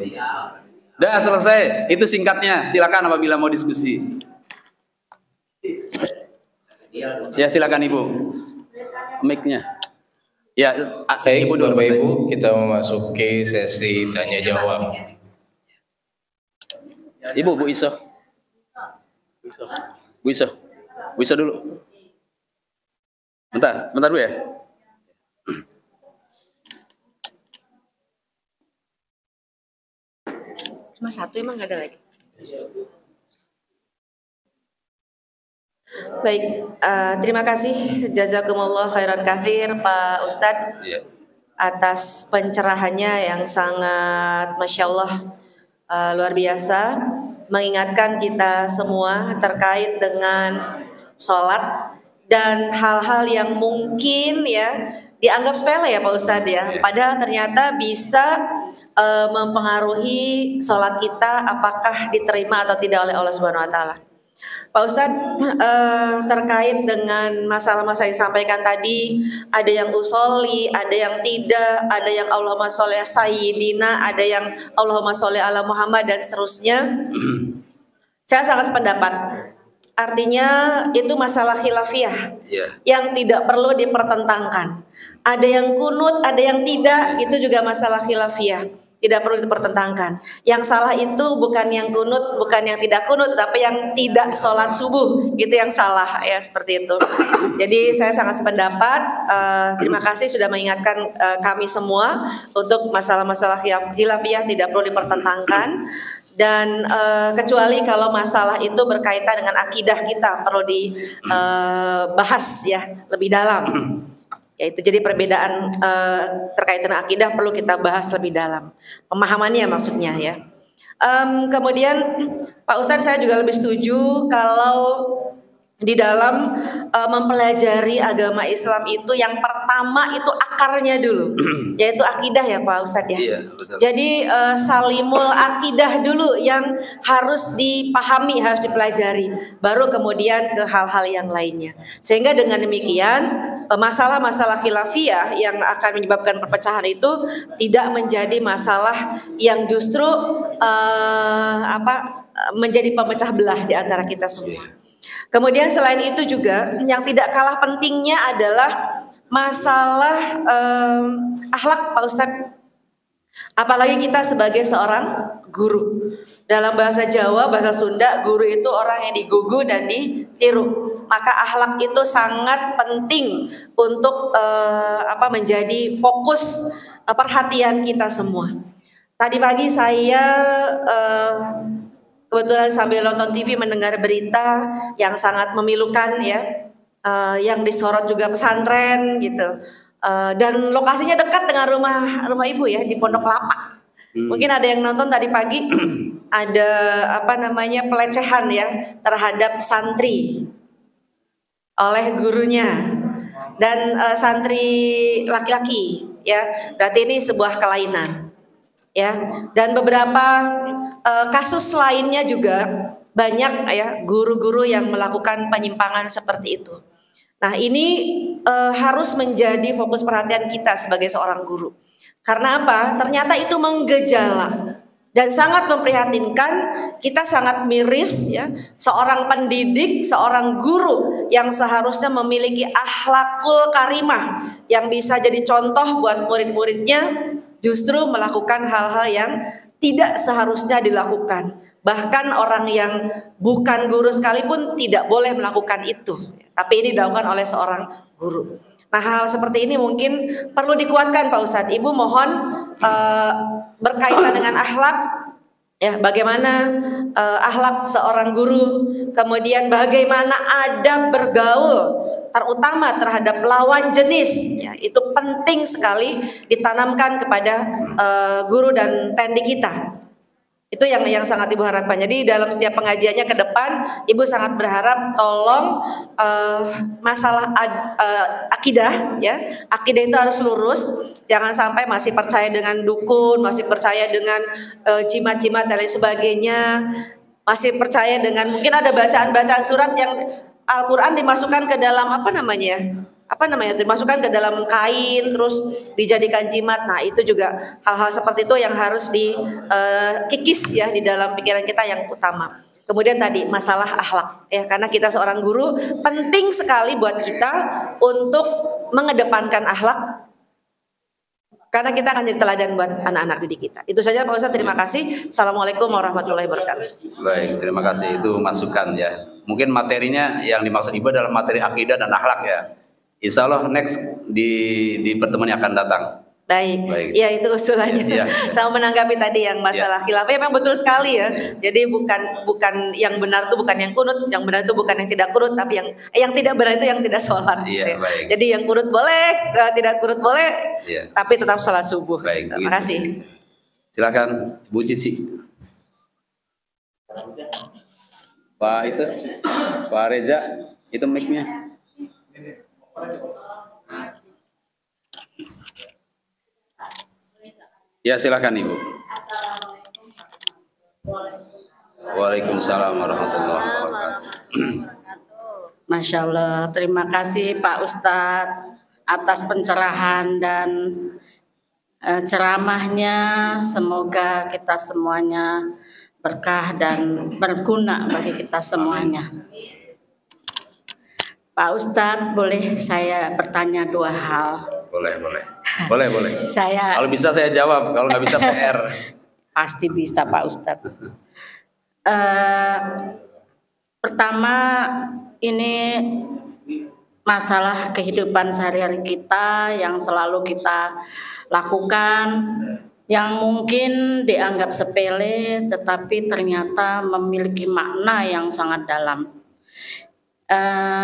Udah selesai. Itu singkatnya. Silakan apabila mau diskusi. Ya silakan Ibu. Mic-nya. Ya, Baik, Ibu dulu. Bapak Ibu, kita memasuki sesi tanya jawab. Ibu, Bu Iso. Bu Iso dulu. Bentar Bu ya. Cuma satu, emang nggak ada lagi. Baik, terima kasih jazakumullah khairan katsir Pak Ustadz atas pencerahannya yang sangat Masya Allah luar biasa, mengingatkan kita semua terkait dengan sholat dan hal-hal yang mungkin ya dianggap sepele ya Pak Ustadz ya, padahal ternyata bisa mempengaruhi sholat kita apakah diterima atau tidak oleh Allah Subhanahu Wa Taala. Pak Ustadz, terkait dengan masalah-masalah yang disampaikan tadi, ada yang usolli, ada yang tidak, ada yang Allahumma sholli ala sayyidina, ada yang Allahumma sholli ala Muhammad dan seterusnya. Saya sangat sependapat. Artinya itu masalah khilafiyah yang tidak perlu dipertentangkan. Ada yang kunut, ada yang tidak, itu juga masalah khilafiyah. Tidak perlu dipertentangkan. Yang salah itu bukan yang kunut, bukan yang tidak kunut, tapi yang tidak sholat subuh, itu yang salah ya, seperti itu. Jadi saya sangat sependapat. Terima kasih sudah mengingatkan kami semua untuk masalah-masalah khilafiyah tidak perlu dipertentangkan. Dan kecuali kalau masalah itu berkaitan dengan akidah kita perlu dibahas ya lebih dalam. Yaitu jadi perbedaan terkait dengan akidah perlu kita bahas lebih dalam, pemahamannya maksudnya ya. Kemudian Pak Ustadz, saya juga lebih setuju kalau di dalam mempelajari agama Islam itu yang pertama itu akarnya dulu, yaitu akidah ya Pak Ustadz ya. Iya, betul. Jadi salimul akidah dulu yang harus dipahami, harus dipelajari, baru kemudian ke hal-hal yang lainnya. Sehingga dengan demikian masalah-masalah khilafiyah yang akan menyebabkan perpecahan itu tidak menjadi masalah yang justru menjadi pemecah belah di antara kita semua. Kemudian selain itu juga yang tidak kalah pentingnya adalah masalah akhlak Pak Ustadz. Apalagi kita sebagai seorang guru. Dalam bahasa Jawa, bahasa Sunda, guru itu orang yang digugu dan ditiru. Maka akhlak itu sangat penting untuk menjadi fokus perhatian kita semua. Tadi pagi saya kebetulan sambil nonton TV mendengar berita yang sangat memilukan ya, yang disorot juga pesantren gitu, dan lokasinya dekat dengan rumah ibu ya, di Pondok Kelapa. Mungkin ada yang nonton tadi pagi, ada pelecehan ya terhadap santri oleh gurunya dan santri laki-laki ya, berarti ini sebuah kelainan ya. Dan beberapa kasus lainnya juga banyak ya, guru-guru yang melakukan penyimpangan seperti itu. Nah ini harus menjadi fokus perhatian kita sebagai seorang guru. Karena apa? Ternyata itu menggejala dan sangat memprihatinkan. Kita sangat miris ya, seorang pendidik, seorang guru yang seharusnya memiliki akhlakul karimah yang bisa jadi contoh buat murid-muridnya, justru melakukan hal-hal yang tidak seharusnya dilakukan. Bahkan orang yang bukan guru sekalipun tidak boleh melakukan itu. Tapi ini dilakukan oleh seorang guru. Nah hal seperti ini mungkin perlu dikuatkan Pak Ustadz. Ibu mohon berkaitan dengan akhlak ya, bagaimana akhlak seorang guru, kemudian bagaimana adab bergaul terutama terhadap lawan jenis ya, itu penting sekali ditanamkan kepada guru dan tendi kita. Itu Itu yang sangat Ibu harapkan. Jadi dalam setiap pengajiannya ke depan, Ibu sangat berharap tolong masalah akidah, ya, akidah itu harus lurus. Jangan sampai masih percaya dengan dukun, masih percaya dengan jimat-jimat dan lain sebagainya, masih percaya dengan mungkin ada bacaan-bacaan surat yang Al-Quran dimasukkan ke dalam dimasukkan ke dalam kain terus dijadikan jimat. Nah, itu juga hal-hal seperti itu yang harus dikikis ya di dalam pikiran kita yang utama. Kemudian tadi masalah akhlak ya, karena kita seorang guru penting sekali buat kita untuk mengedepankan akhlak, karena kita akan jadi teladan buat anak-anak didik kita. Itu saja Pak Ustadz, terima kasih. Assalamualaikum warahmatullahi wabarakatuh. Baik, terima kasih, itu masukan ya. Mungkin materinya yang dimaksud Ibu adalah materi akidah dan akhlak ya. Insya Allah next di pertemuan yang akan datang. Baik. Ya itu usulannya. Sama menanggapi tadi yang masalah khilafah, memang betul sekali ya. Jadi bukan yang benar itu bukan yang kunut, yang benar itu bukan yang tidak kunut, tapi yang tidak benar itu yang tidak sholat. Iya, baik. Jadi yang kunut boleh, tidak kunut boleh, tapi tetap sholat subuh. Baik. Terima kasih. Silakan Bu Cici. Pak Reza, itu mic-nya. Ya, silakan Ibu. Waalaikumsalam warahmatullahi wabarakatuh. Masya Allah, terima kasih Pak Ustadz atas pencerahan dan ceramahnya. Semoga kita semuanya berkah dan berguna bagi kita semuanya. Pak Ustadz, boleh saya bertanya 2 hal? Boleh. Kalau bisa saya jawab, kalau nggak bisa PR. Pasti bisa Pak Ustadz. Pertama, ini masalah kehidupan sehari-hari kita yang selalu kita lakukan, yang mungkin dianggap sepele, tetapi ternyata memiliki makna yang sangat dalam.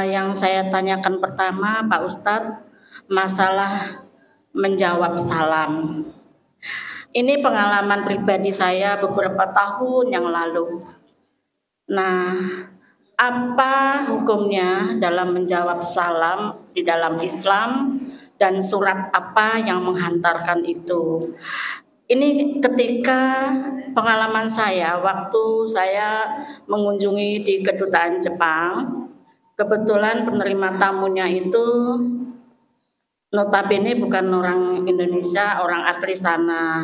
Yang saya tanyakan pertama Pak Ustadz, masalah menjawab salam. Ini pengalaman pribadi saya beberapa tahun yang lalu. Nah, apa hukumnya dalam menjawab salam di dalam Islam dan surat apa yang menghantarkan itu? Ini ketika pengalaman saya waktu saya mengunjungi di kedutaan Jepang. Kebetulan penerima tamunya itu notabene bukan orang Indonesia, orang asli sana.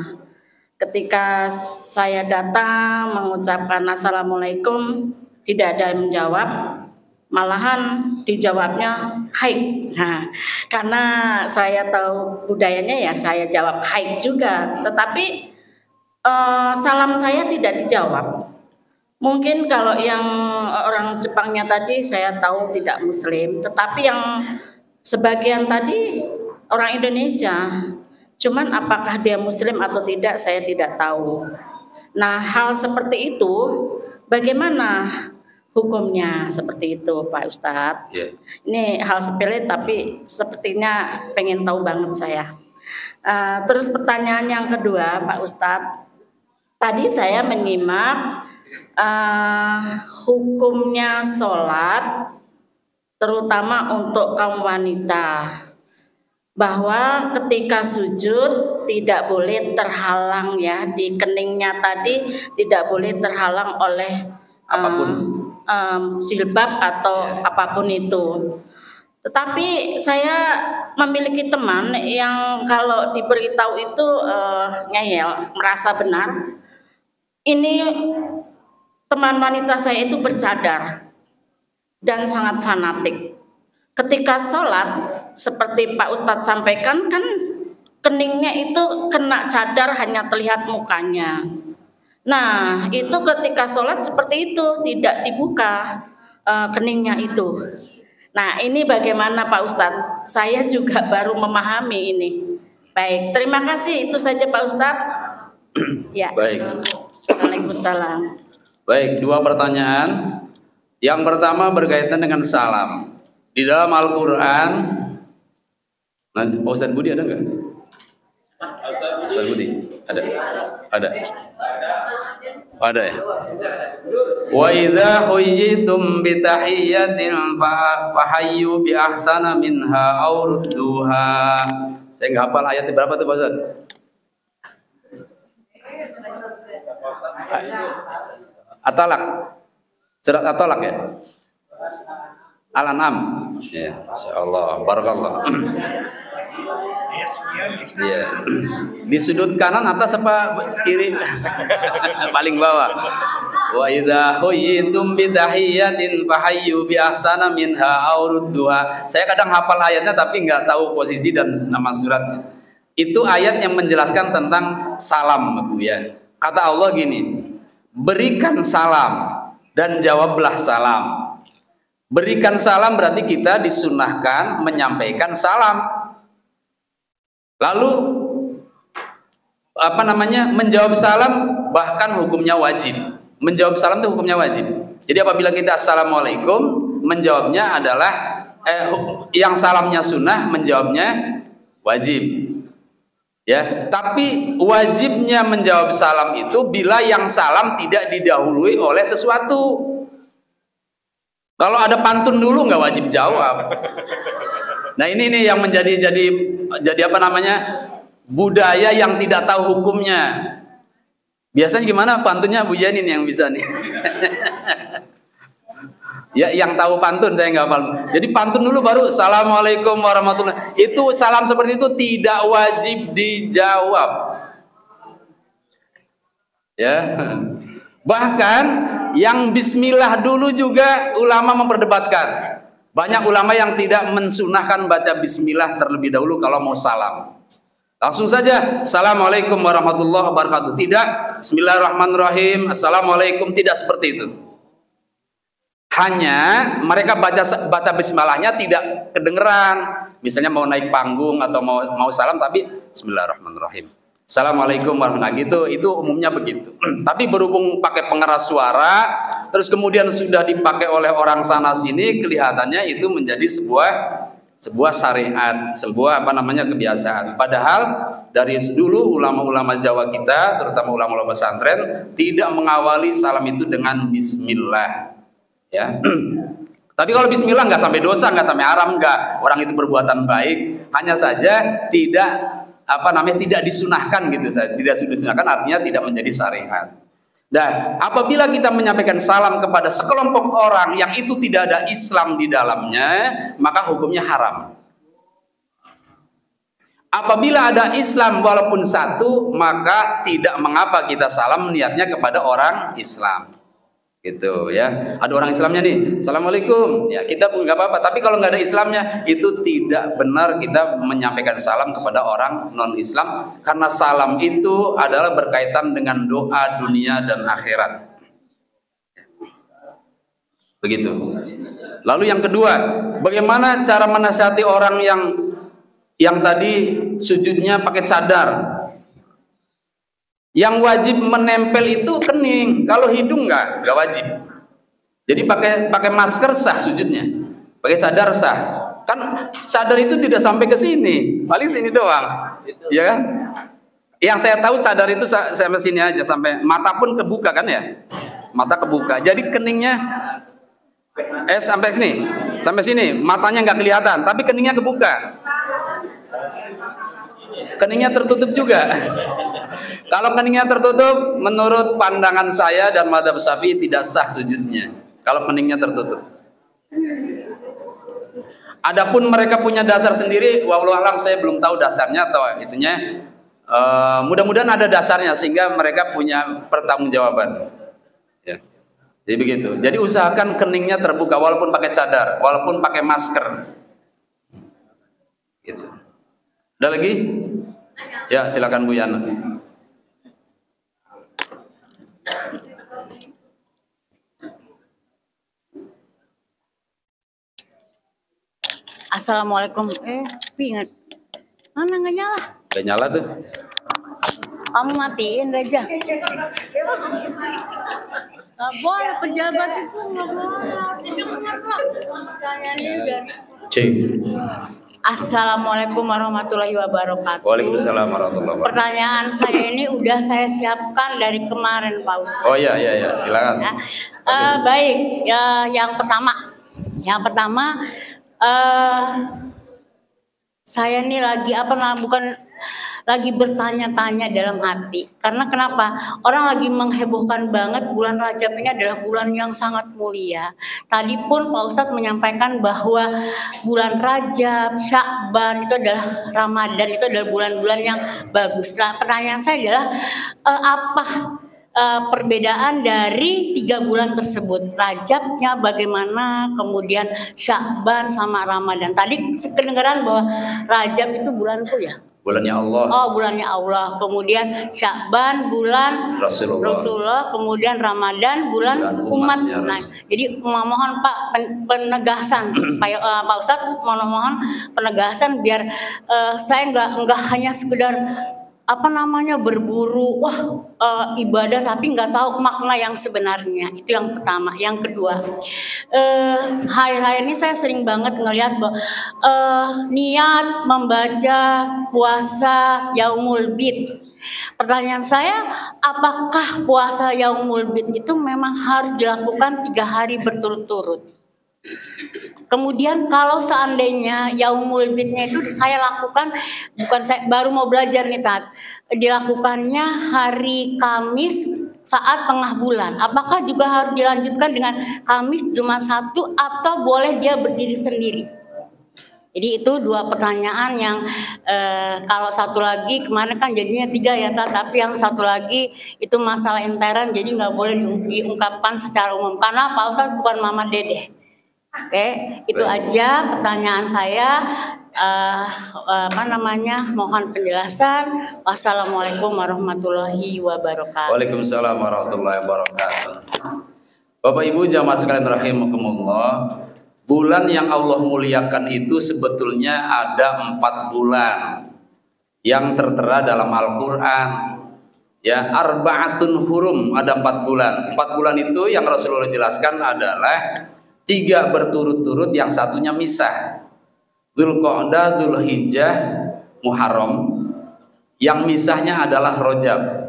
Ketika saya datang mengucapkan Assalamualaikum, tidak ada yang menjawab, malahan dijawabnya hai. Nah, karena saya tahu budayanya ya saya jawab hai juga, tetapi salam saya tidak dijawab. Mungkin kalau yang orang Jepangnya tadi saya tahu tidak Muslim, tetapi yang sebagian tadi orang Indonesia. Cuman apakah dia Muslim atau tidak saya tidak tahu. Nah, hal seperti itu bagaimana hukumnya seperti itu Pak Ustadz? Ini hal sepele tapi sepertinya pengen tahu banget saya. Terus pertanyaan yang kedua Pak Ustadz, tadi saya menyimak hukumnya sholat terutama untuk kaum wanita, bahwa ketika sujud tidak boleh terhalang ya, di keningnya tadi tidak boleh terhalang oleh jilbab atau apapun itu. Tetapi saya memiliki teman yang kalau diberitahu itu ngeyel, merasa benar. Ini teman wanita saya itu bercadar dan sangat fanatik. Ketika sholat, seperti Pak Ustadz sampaikan kan keningnya itu kena cadar hanya terlihat mukanya. Nah, itu ketika sholat seperti itu, tidak dibuka keningnya itu. Nah, ini bagaimana Pak Ustadz? Saya juga baru memahami ini. Baik, terima kasih. Itu saja Pak Ustadz. Ya. Baik. Waalaikumsalam. Baik, 2 pertanyaan. Yang pertama berkaitan dengan salam. Di dalam Al-Quran, Pak Ustadz Budi ada nggak? Ustadz Budi? Ada. Ada ya? Wa idza huyyitum bi tahiyyatin fahayyu bi ahsana minha aw rudduha. Saya enggak hafal ayat berapa tuh Pak Ustaz? At-Talaq. Surat At-Talaq ya? Al-An'am. Ya, insyaallah. Barakallah. Iya. Di sudut kanan atas apa kiri? Paling bawah. Wa idza huyyitum bi tahiyyatin fahayyu bi ahsana minha aw rudduha. Saya kadang hafal ayatnya tapi enggak tahu posisi dan nama suratnya. Itu ayat yang menjelaskan tentang salam, Bu ya. Kata Allah gini, berikan salam dan jawablah salam. Berikan salam berarti kita disunahkan menyampaikan salam. Lalu menjawab salam bahkan hukumnya wajib. Menjawab salam itu hukumnya wajib. Jadi apabila kita assalamualaikum, menjawabnya adalah yang salamnya sunnah, menjawabnya wajib. Ya, tapi wajibnya menjawab salam itu bila yang salam tidak didahului oleh sesuatu. Kalau ada pantun dulu nggak wajib jawab. Nah ini nih yang menjadi budaya yang tidak tahu hukumnya. Biasanya gimana pantunnya Bu Janin yang bisa nih. Ya yang tahu pantun saya nggak hafal. Jadi pantun dulu baru assalamualaikum warahmatullahi. Itu salam seperti itu tidak wajib dijawab. Ya. Bahkan yang bismillah dulu juga ulama memperdebatkan. Banyak ulama yang tidak mensunahkan baca bismillah terlebih dahulu kalau mau salam. Langsung saja assalamualaikum warahmatullahi wabarakatuh. Tidak bismillahirrahmanirrahim, assalamualaikum, tidak seperti itu. Hanya mereka baca bismillahnya tidak kedengeran. Misalnya mau naik panggung atau mau salam tapi bismillahirrahmanirrahim. Assalamualaikum warahmatullahi wabarakatuh. Itu umumnya begitu. Tapi berhubung pakai pengeras suara, terus kemudian sudah dipakai oleh orang sana sini, kelihatannya itu menjadi sebuah syariat, sebuah kebiasaan. Padahal dari dulu ulama-ulama Jawa kita, terutama ulama-ulama pesantren, tidak mengawali salam itu dengan bismillah. Ya. Tapi kalau bismillah nggak sampai dosa, nggak sampai haram, nggak. Orang itu perbuatan baik, hanya saja tidak disunahkan gitu saja. Tidak disunahkan artinya tidak menjadi syariat. Dan apabila kita menyampaikan salam kepada sekelompok orang yang itu tidak ada Islam di dalamnya, maka hukumnya haram. Apabila ada Islam walaupun satu, maka tidak mengapa kita salam niatnya kepada orang Islam. Gitu ya. Ada orang Islamnya nih, assalamualaikum. Ya kita pun nggak apa-apa. Tapi kalau nggak ada Islamnya, itu tidak benar kita menyampaikan salam kepada orang non Islam, karena salam itu adalah berkaitan dengan doa dunia dan akhirat. Begitu. Lalu yang kedua, bagaimana cara menasihati orang yang tadi sujudnya pakai cadar? Yang wajib menempel itu kening, kalau hidung nggak wajib. Jadi pakai masker sah sujudnya, pakai cadar sah. Kan cadar itu tidak sampai ke sini, paling sini doang, ya kan? Yang saya tahu cadar itu sampai sini aja, sampai mata pun kebuka kan ya, mata kebuka. Jadi keningnya sampai sini, matanya nggak kelihatan, tapi keningnya kebuka. Keningnya tertutup juga. Kalau keningnya tertutup, menurut pandangan saya dan mazhab Syafi'i tidak sah sujudnya. Kalau keningnya tertutup. Adapun mereka punya dasar sendiri, wallahu alam saya belum tahu dasarnya atau itunya. Mudah-mudahan ada dasarnya sehingga mereka punya pertanggungjawaban. Ya. Jadi begitu. Jadi usahakan keningnya terbuka walaupun pakai cadar, walaupun pakai masker. Gitu. Ada lagi? Ya, silakan Bu Yana. Assalamualaikum. Ingat. Mana nggak nyala? Udah nyala tuh. Kamu matiin Reja. Nggak boleh, pejabat itu nggak boleh. Tanya ini udah. Cek. Assalamualaikum warahmatullahi wabarakatuh. Waalaikumsalam warahmatullahi wabarakatuh. Pertanyaan saya ini udah saya siapkan dari kemarin, Pak Ustadz. Oh iya, silakan. Baik, yang pertama, saya ini lagi lagi bertanya-tanya dalam hati. Karena kenapa? Orang lagi menghebohkan banget bulan Rajab ini adalah bulan yang sangat mulia. Tadi pun Pak Ustadz menyampaikan bahwa bulan Rajab, Sya'ban itu adalah Ramadan, itu adalah bulan-bulan yang bagus. Nah, pertanyaan saya adalah apa perbedaan dari 3 bulan tersebut? Rajabnya bagaimana, kemudian Sya'ban sama Ramadan. Tadi kedengaran bahwa Rajab itu bulanku ya? Bulannya Allah. Oh, bulannya Allah. Kemudian Sya'ban bulan Rasulullah, kemudian Ramadan bulan umat. Nah, jadi mohon Pak penegasan, Pak Ustadz mohon penegasan biar saya nggak hanya sekedar berburu ibadah tapi nggak tahu makna yang sebenarnya. Itu yang pertama. Yang kedua, hari-hari ini saya sering banget ngelihat bahwa niat membaca puasa Yaumul Bid. Pertanyaan saya, apakah puasa Yaumul Bid itu memang harus dilakukan 3 hari berturut-turut? Kemudian kalau seandainya Yaumul Bidnya itu saya lakukan, bukan saya baru mau belajar nih Tat, dilakukannya hari Kamis saat tengah bulan, apakah juga harus dilanjutkan dengan Kamis, Jumat, Sabtu, atau boleh dia berdiri sendiri? Jadi itu 2 pertanyaan yang kalau satu lagi kemarin kan jadinya 3 ya Tat, tapi yang satu lagi itu masalah intern, jadi nggak boleh diungkapkan secara umum karena Pak Ustadz bukan Mama Dedeh. Oke, itu aja pertanyaan saya. Mohon penjelasan. Wassalamualaikum warahmatullahi wabarakatuh. Waalaikumsalam warahmatullahi wabarakatuh. Bapak Ibu jamaah sekalian rahimakumullah, bulan yang Allah muliakan itu sebetulnya ada 4 bulan yang tertera dalam Al-Quran. Ya, arba'atun hurum, ada 4 bulan. 4 bulan itu yang Rasulullah jelaskan adalah 3 berturut-turut, yang satunya misah. Dzulqa'dah, Dzulhijjah, Muharram. Yang misahnya adalah Rajab.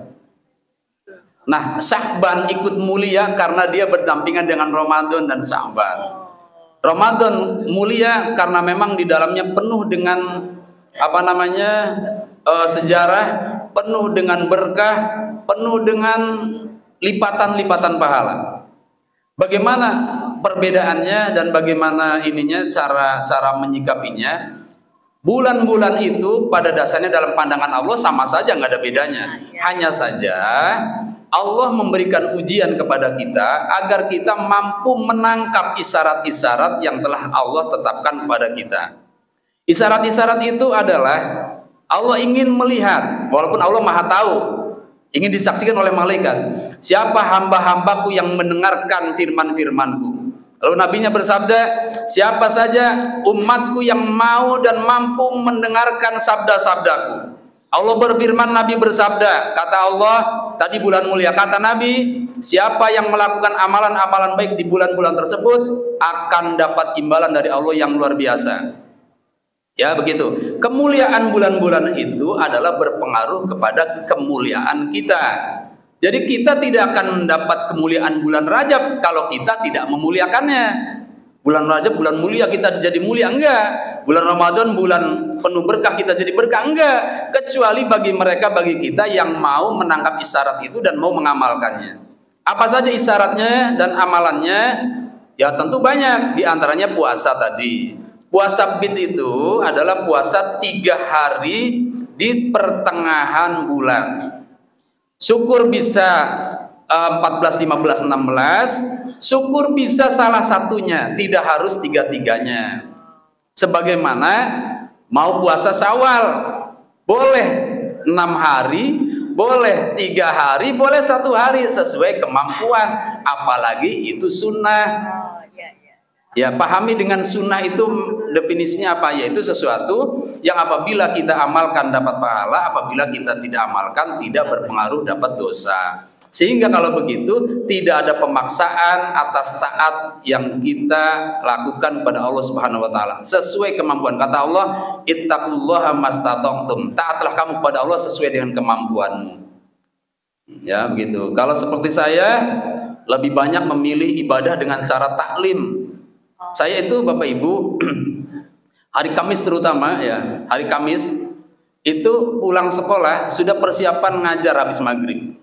Nah, Sya'ban ikut mulia karena dia berdampingan dengan Ramadan dan Sya'ban. Ramadan mulia karena memang di dalamnya penuh dengan sejarah, penuh dengan berkah, penuh dengan lipatan-lipatan pahala. Bagaimana perbedaannya dan bagaimana cara menyikapinya? Bulan-bulan itu pada dasarnya dalam pandangan Allah sama saja, nggak ada bedanya. Hanya saja Allah memberikan ujian kepada kita agar kita mampu menangkap isyarat-isyarat yang telah Allah tetapkan kepada kita. Isyarat-isyarat itu adalah Allah ingin melihat, walaupun Allah Maha Tahu, ingin disaksikan oleh malaikat, siapa hamba-hambaku yang mendengarkan firman-firmanku. Lalu nabinya bersabda, siapa saja umatku yang mau dan mampu mendengarkan sabda-sabdaku. Allah berfirman, Nabi bersabda, kata Allah, tadi bulan mulia, kata Nabi, siapa yang melakukan amalan-amalan baik di bulan-bulan tersebut akan dapat imbalan dari Allah yang luar biasa. Ya begitu. Kemuliaan bulan-bulan itu adalah berpengaruh kepada kemuliaan kita. Jadi kita tidak akan mendapat kemuliaan bulan Rajab kalau kita tidak memuliakannya. Bulan Rajab bulan mulia, kita jadi mulia enggak? Bulan Ramadan bulan penuh berkah, kita jadi berkah enggak? Kecuali bagi kita yang mau menangkap isyarat itu dan mau mengamalkannya. Apa saja isyaratnya dan amalannya? Ya tentu banyak. Di antaranya puasa tadi. Puasa Bid itu adalah puasa 3 hari di pertengahan bulan. Syukur bisa 14, 15, 16. Syukur bisa salah satunya, tidak harus 3-tiganya. Sebagaimana mau puasa Syawal, boleh 6 hari, boleh 3 hari, boleh 1 hari sesuai kemampuan. Apalagi itu sunnah. Ya, pahami dengan sunnah itu definisinya apa? Yaitu sesuatu yang apabila kita amalkan dapat pahala, apabila kita tidak amalkan tidak berpengaruh dapat dosa. Sehingga kalau begitu tidak ada pemaksaan atas taat yang kita lakukan kepada Allah Subhanahu wa taala. Sesuai kemampuan, kata Allah, ittaqullaha mastata'tum. Taatlah kamu kepada Allah sesuai dengan kemampuanmu. Ya, begitu. Kalau seperti saya lebih banyak memilih ibadah dengan cara taklim. Saya itu Bapak Ibu hari Kamis terutama ya, hari Kamis itu pulang sekolah sudah persiapan ngajar habis maghrib.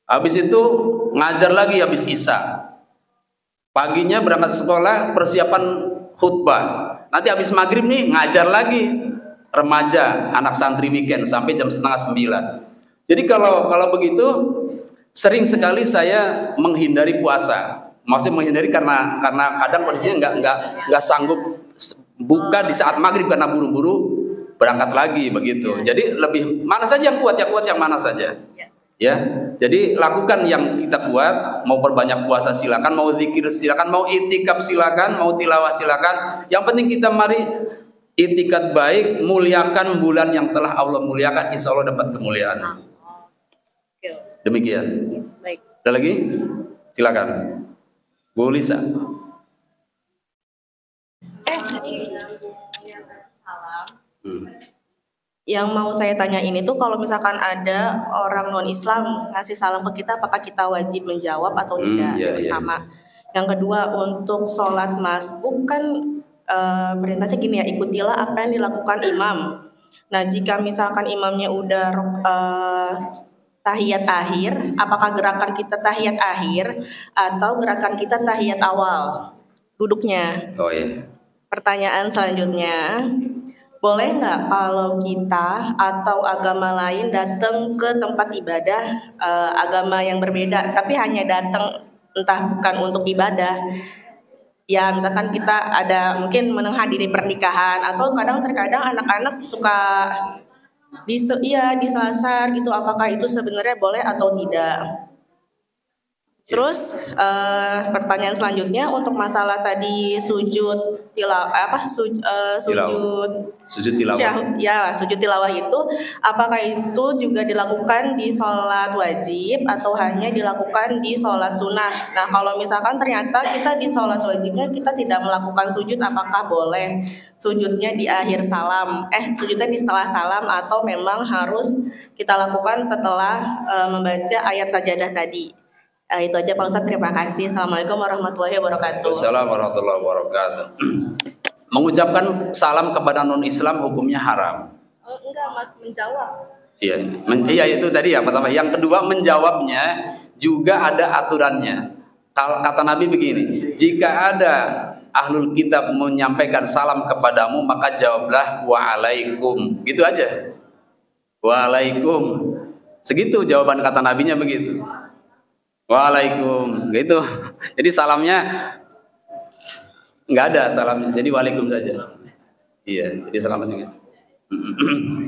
Habis itu ngajar lagi habis isya. Paginya berangkat sekolah persiapan khutbah. Nanti habis maghrib nih ngajar lagi remaja anak santri weekend sampai jam 8:30. Jadi kalau begitu sering sekali saya menghindari puasa. Maksudnya menghindari karena kadang kondisinya nggak sanggup buka di saat maghrib karena buru-buru berangkat lagi begitu. Jadi lebih mana saja yang kuat ya kuat yang mana saja. Ya, jadi lakukan yang kita kuat. Mau perbanyak puasa silakan, mau zikir silakan, mau itikaf silakan, mau tilawah silakan. Yang penting kita mari itikat baik, muliakan bulan yang telah Allah muliakan, insya Allah dapat kemuliaan. Demikian. Baik. Ada lagi? Silakan, Bu Lisa. Yang mau saya tanya ini tuh kalau misalkan ada orang non Islam ngasih salam ke kita, apakah kita wajib menjawab atau tidak? Pertama. Yang kedua, untuk sholat masbuk kan perintahnya gini ya, ikutilah apa yang dilakukan imam. Nah jika misalkan imamnya udah tahiyat akhir, apakah gerakan kita tahiyat akhir atau gerakan kita tahiyat awal duduknya? Oh iya. Pertanyaan selanjutnya, boleh nggak kalau kita atau agama lain datang ke tempat ibadah agama yang berbeda, tapi hanya datang entah bukan untuk ibadah, ya misalkan kita ada mungkin menghadiri pernikahan atau terkadang anak-anak suka disasar gitu, apakah itu sebenarnya boleh atau tidak? Terus pertanyaan selanjutnya untuk masalah tadi sujud tilawah sujud tilawah itu apakah itu juga dilakukan di sholat wajib atau hanya dilakukan di sholat sunnah? Nah kalau misalkan ternyata kita di sholat wajibnya kita tidak melakukan sujud, apakah boleh sujudnya di akhir salam? Sujudnya di setelah salam atau memang harus kita lakukan setelah membaca ayat sajadah tadi? Itu aja Pak Ustadz, terima kasih. Assalamualaikum warahmatullahi wabarakatuh. Assalamualaikum warahmatullahi wabarakatuh. Mengucapkan salam kepada non-Islam hukumnya haram. Enggak Mas, menjawab. Iya itu tadi ya pertama. Yang kedua menjawabnya juga ada aturannya. Kata Nabi begini, jika ada ahlul kitab menyampaikan salam kepadamu maka jawablah waalaikum. Gitu aja. Waalaikum. Segitu jawaban kata Nabinya begitu. Waalaikum, gitu. Jadi salamnya nggak ada salamnya, jadi waalaikum saja. Iya, jadi salamnya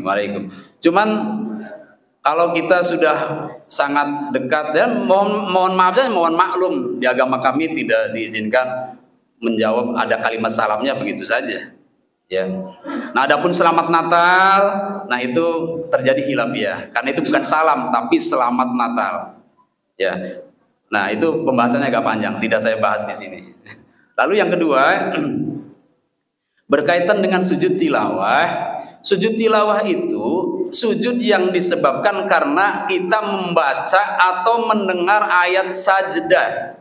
waalaikum. Cuman kalau kita sudah sangat dekat dan mohon maaf saja, mohon maklum di agama kami tidak diizinkan menjawab ada kalimat salamnya begitu saja. Ya. Nah, adapun selamat Natal, nah itu terjadi khilafiyah karena itu bukan salam tapi selamat Natal. Ya. Nah, itu pembahasannya agak panjang, tidak saya bahas di sini. Lalu yang kedua, berkaitan dengan sujud tilawah. Sujud tilawah itu sujud yang disebabkan karena kita membaca atau mendengar ayat sajdah.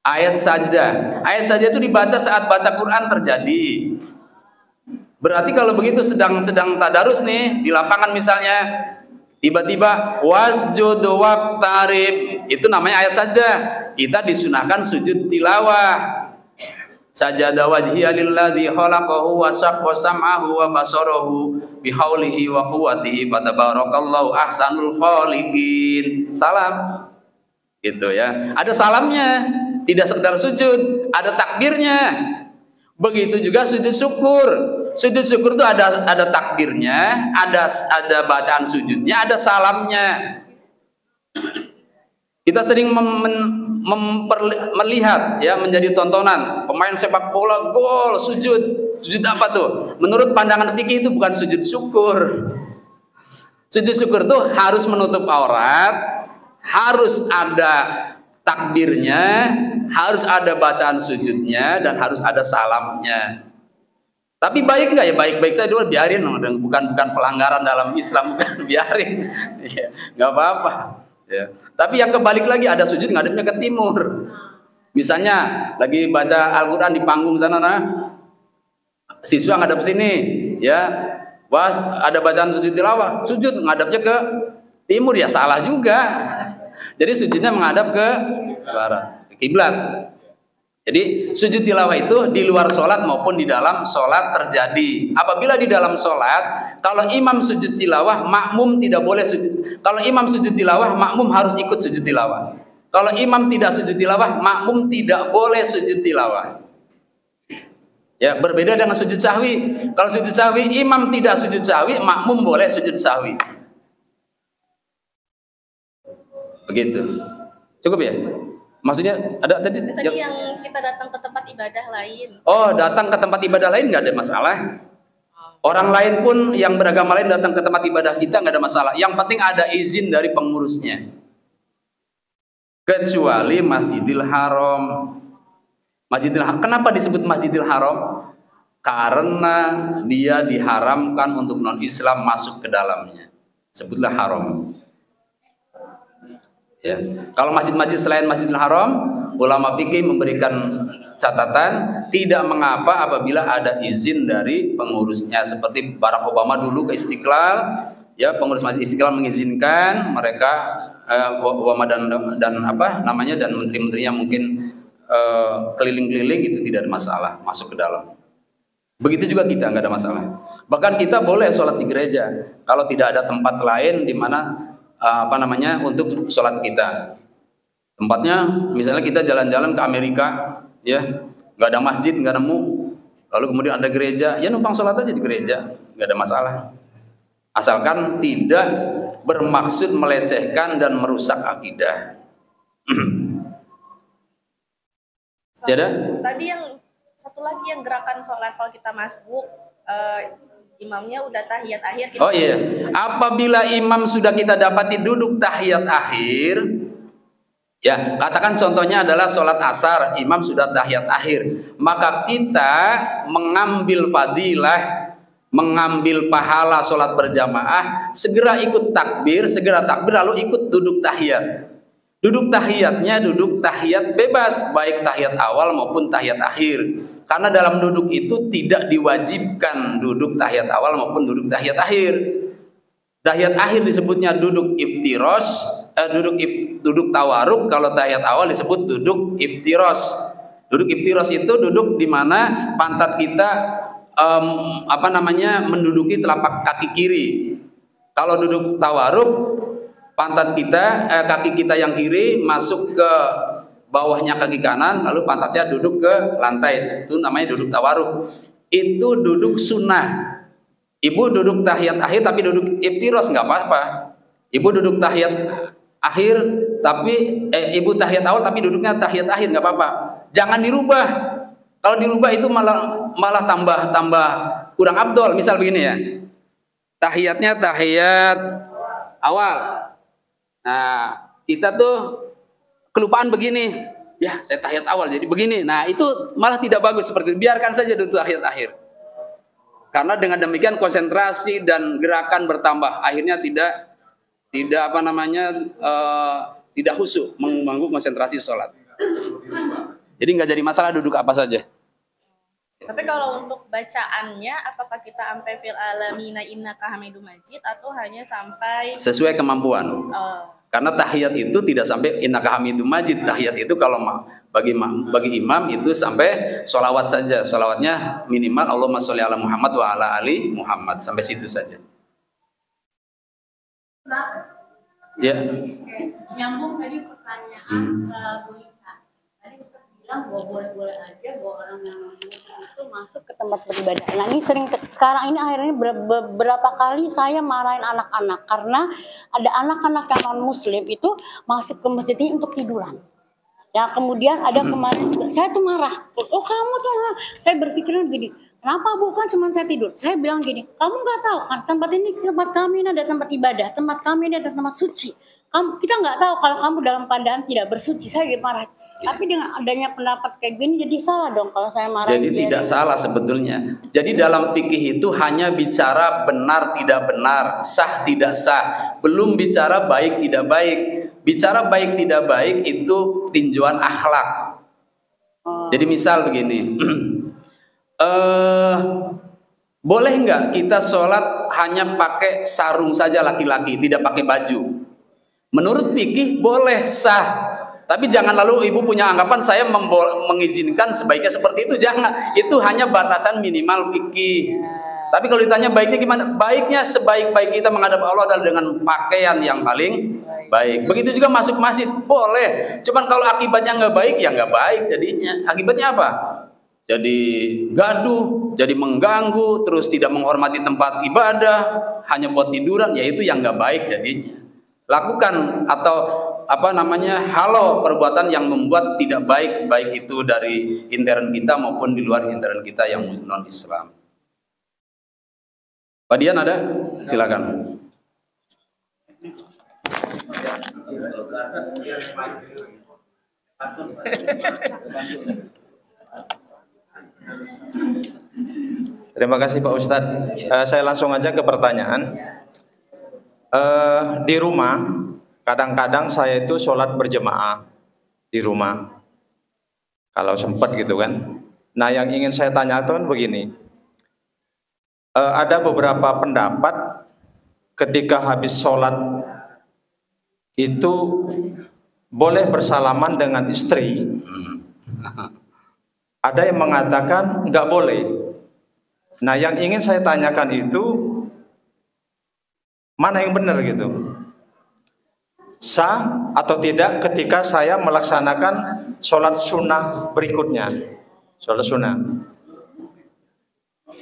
Ayat sajdah. Ayat sajdah itu dibaca saat baca Quran terjadi. Berarti kalau begitu sedang tadarus nih di lapangan misalnya, tiba-tiba wasjud waqtarib, itu namanya ayat sajdah. Kita disunahkan sujud tilawah. Sajada wajhiya lilladzi khalaqahu wa saqqa sam'ahu wa basarahu bihaulihi wa quwwatihi fatabarakallahu ahsanul khaliqin. Salam. Gitu ya. Ada salamnya, tidak sekedar sujud, ada takbirnya. Begitu juga sujud syukur. Sujud syukur itu ada takbirnya, ada bacaan sujudnya, ada salamnya. Kita sering melihat ya, menjadi tontonan pemain sepak bola gol sujud apa tuh? Menurut pandangan fikih itu bukan sujud syukur. Sujud syukur itu harus menutup aurat, harus ada takbirnya, harus ada bacaan sujudnya, dan harus ada salamnya. Tapi baik nggak ya? Baik-baik saja dulu, biarin, bukan pelanggaran dalam Islam, bukan, biarin, ya, nggak apa-apa. Ya. Tapi yang kebalik lagi, ada sujud ngadepnya ke timur. Misalnya lagi baca Al-Quran di panggung sana, nah, siswa ngadep sini, ya, ada bacaan sujud tilawah, sujud ngadepnya ke timur, ya salah juga. Jadi sujudnya menghadap ke barat, ke kiblat. Jadi sujud tilawah itu di luar sholat maupun di dalam sholat terjadi. Apabila di dalam sholat, kalau imam sujud tilawah, makmum tidak boleh sujud. Kalau imam sujud tilawah, makmum harus ikut sujud tilawah. Kalau imam tidak sujud tilawah, makmum tidak boleh sujud tilawah. Ya, berbeda dengan sujud sahwi. Kalau sujud sahwi, imam tidak sujud sahwi, makmum boleh sujud sahwi. Begitu. Cukup ya? Maksudnya ada tadi yang kita datang ke tempat ibadah lain. Oh, datang ke tempat ibadah lain nggak ada masalah. Orang lain pun yang beragama lain datang ke tempat ibadah kita nggak ada masalah. Yang penting ada izin dari pengurusnya. Kecuali Masjidil Haram. Kenapa disebut Masjidil Haram? Karena dia diharamkan untuk non-Islam masuk ke dalamnya. Sebutlah haram. Ya. Kalau masjid-masjid selain Masjidil Haram, ulama fikih memberikan catatan tidak mengapa apabila ada izin dari pengurusnya, seperti Barack Obama dulu ke Istiqlal, ya, pengurus Masjid Istiqlal mengizinkan mereka Obama dan apa namanya dan menteri-menterinya mungkin keliling-keliling, itu tidak ada masalah masuk ke dalam. Begitu juga kita nggak ada masalah. Bahkan kita boleh sholat di gereja kalau tidak ada tempat lain di mana apa namanya untuk sholat kita. Tempatnya misalnya kita jalan-jalan ke Amerika, ya, nggak ada masjid, nggak nemu, lalu kemudian ada gereja, ya numpang sholat aja di gereja, nggak ada masalah, asalkan tidak bermaksud melecehkan dan merusak akidah. Jadi tadi yang satu lagi yang gerakan sholat kalau kita masbuk, imamnya udah tahiyat akhir. Oh iya, apabila imam sudah kita dapati duduk tahiyat akhir, ya, katakan contohnya adalah sholat asar, imam sudah tahiyat akhir, maka kita mengambil fadilah, mengambil pahala sholat berjamaah, segera ikut takbir, lalu ikut duduk tahiyat. Duduk tahiyatnya duduk tahiyat bebas, baik tahiyat awal maupun tahiyat akhir. Karena dalam duduk itu tidak diwajibkan duduk tahiyat awal maupun duduk tahiyat akhir. Tahiyat akhir disebutnya duduk iftiros, duduk tawaruk. Kalau tahiyat awal disebut duduk iftiros. Duduk iftiros itu duduk di mana pantat kita menduduki telapak kaki kiri. Kalau duduk tawaruk, pantat kita, kaki kita yang kiri masuk ke bawahnya kaki kanan, lalu pantatnya duduk ke lantai. Itu namanya duduk tawaruk. Itu duduk sunnah. Ibu duduk tahiyat akhir tapi duduk iftiros nggak apa-apa. Ibu duduk tahiyat akhir tapi ibu tahiyat awal tapi duduknya tahiyat akhir nggak apa-apa. Jangan dirubah. Kalau dirubah itu malah tambah kurang afdol. Misal begini ya. Tahiyatnya tahiyat awal. Nah, kita tuh kelupaan begini, ya saya tahiyat awal jadi begini. Nah, itu malah tidak bagus seperti itu. Biarkan saja dulu tahiyat akhir. Karena dengan demikian konsentrasi dan gerakan bertambah, akhirnya tidak tidak khusyuk, mengganggu konsentrasi sholat. Jadi nggak jadi masalah duduk apa saja. Tapi kalau untuk bacaannya, apakah kita sampai fil alamina innaka hamidum majid atau hanya sampai sesuai kemampuan? Karena tahiyat itu tidak sampai innaka hamidum majid. Tahiyat itu kalau bagi imam itu sampai sholawat saja. Sholawatnya minimal Allahumma sholli ala Muhammad wa ala ali Muhammad, sampai situ saja. Ya. Nyambung tadi pertanyaan Bu Lisa. Tadi Ustaz bilang bahwa boleh-boleh aja bahwa orang yang itu masuk ke tempat beribadah. Nah ini sekarang ini akhirnya beberapa kali saya marahin anak-anak karena ada anak-anak yang non muslim itu masuk ke masjid ini untuk tiduran. Ya kemudian ada kemarin juga saya tuh marah. Oh kamu tuh, saya berpikiran begini. Kenapa bukan cuma saya tidur? Saya bilang gini, kamu nggak tahu kan tempat ini tempat kami ini ada tempat ibadah, tempat kami ini ada tempat suci. kita nggak tahu kalau kamu dalam keadaan tidak bersuci. Saya marah. Tapi dengan adanya pendapat kayak gini jadi salah dong kalau saya marah. Jadi tidak salah sebetulnya. Jadi dalam fikih itu hanya bicara benar tidak benar, sah tidak sah, belum bicara baik tidak baik. Bicara baik tidak baik itu tinjauan akhlak. Jadi misal begini, boleh nggak kita sholat hanya pakai sarung saja laki-laki, tidak pakai baju? Menurut fikih boleh, sah. Tapi jangan lalu ibu punya anggapan saya mengizinkan sebaiknya seperti itu. Jangan, itu hanya batasan minimal fikih. Tapi kalau ditanya baiknya gimana? Baiknya sebaik-baik kita menghadap Allah adalah dengan pakaian yang paling baik. Begitu juga masuk masjid, boleh. Cuman kalau akibatnya nggak baik, ya nggak baik jadinya. Akibatnya apa? Jadi gaduh, jadi mengganggu, terus tidak menghormati tempat ibadah, hanya buat tiduran, ya itu yang nggak baik jadinya. Lakukan atau halau perbuatan yang membuat tidak baik, baik itu dari intern kita maupun di luar intern kita yang non Islam. Pak Dian ada? Silakan. Terima kasih Pak Ustadz. Saya langsung aja ke pertanyaan. Di rumah, kadang-kadang saya itu sholat berjemaah di rumah, kalau sempat gitu kan. Nah, yang ingin saya tanyakan begini, ada beberapa pendapat ketika habis sholat itu boleh bersalaman dengan istri. Ada yang mengatakan nggak boleh. Nah, yang ingin saya tanyakan itu mana yang benar gitu? Sah atau tidak ketika saya melaksanakan sholat sunnah berikutnya? Sholat sunnah.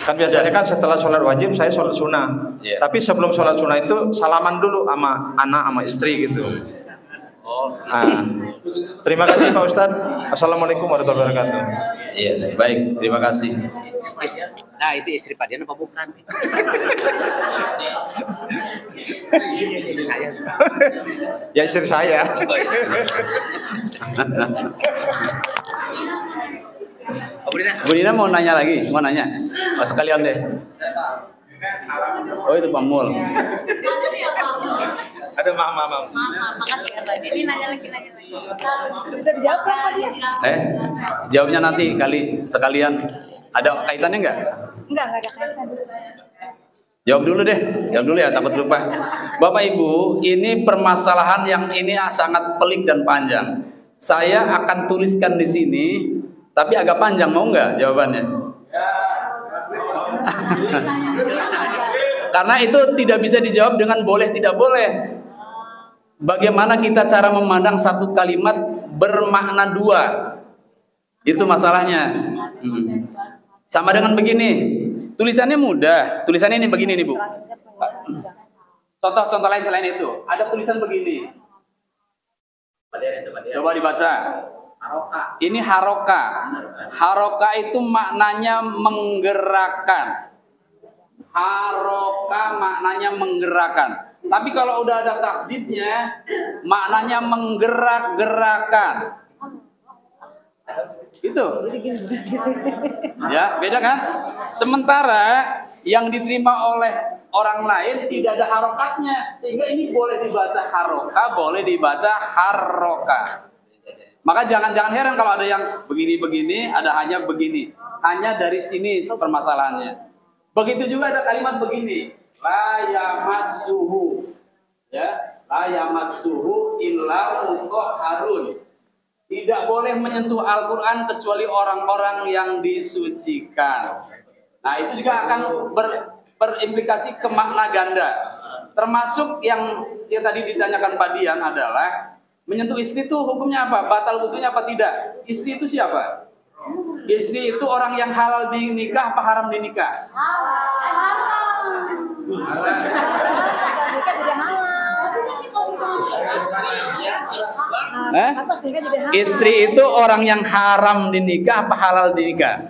Kan biasanya kan setelah sholat wajib saya sholat sunnah. Tapi sebelum sholat sunnah itu salaman dulu sama anak sama istri gitu. Nah, terima kasih Pak Ustadz. Assalamualaikum warahmatullahi wabarakatuh. Iya, baik, terima kasih. Nah, itu istri Pak Dian apa bukan? Istri saya. Ya istri saya. Bu Dina mau nanya lagi? Mau nanya? Oh, sekalian deh. Oh, itu Pak Mul. Ada mama. Makasih ya Pak. Ini nanya lagi. Bisa dijawab kan tadi? Jawabnya nanti kali sekalian. Ada kaitannya enggak? Enggak ada kaitan. Jawab dulu deh, jawab dulu ya, takut lupa. Bapak Ibu, ini permasalahan yang ini sangat pelik dan panjang. Saya akan tuliskan di sini, tapi agak panjang, mau nggak jawabannya? Karena itu tidak bisa dijawab dengan boleh tidak boleh. Bagaimana kita cara memandang satu kalimat bermakna dua? Itu masalahnya. Sama dengan begini, tulisannya mudah. Tulisannya ini begini nih Bu. Contoh lain selain itu, ada tulisan begini. Coba dibaca. Ini haroka. Haroka itu maknanya menggerakkan. Haroka maknanya menggerakkan. Tapi kalau udah ada tasdidnya, maknanya menggerak-gerakan. Itu. Ya, beda kan? Sementara yang diterima oleh orang lain tidak ada harokatnya, sehingga ini boleh dibaca haroka, boleh dibaca haroka. Maka jangan heran kalau ada yang begini-begini, ada hanya begini. Hanya dari sini permasalahannya. Begitu juga ada kalimat begini, la yamassuhu, ya, la yamassuhu illa mutahharun. Tidak boleh menyentuh Al-Quran kecuali orang-orang yang disucikan. Nah, itu juga akan berimplikasi ke makna ganda. Termasuk yang tadi ditanyakan Pak Dian adalah menyentuh istri itu hukumnya apa? Batal wudunya apa tidak? Istri itu siapa? Istri itu orang yang halal dinikah apa haram dinikah? Istri itu orang yang haram dinikah apa halal dinikah?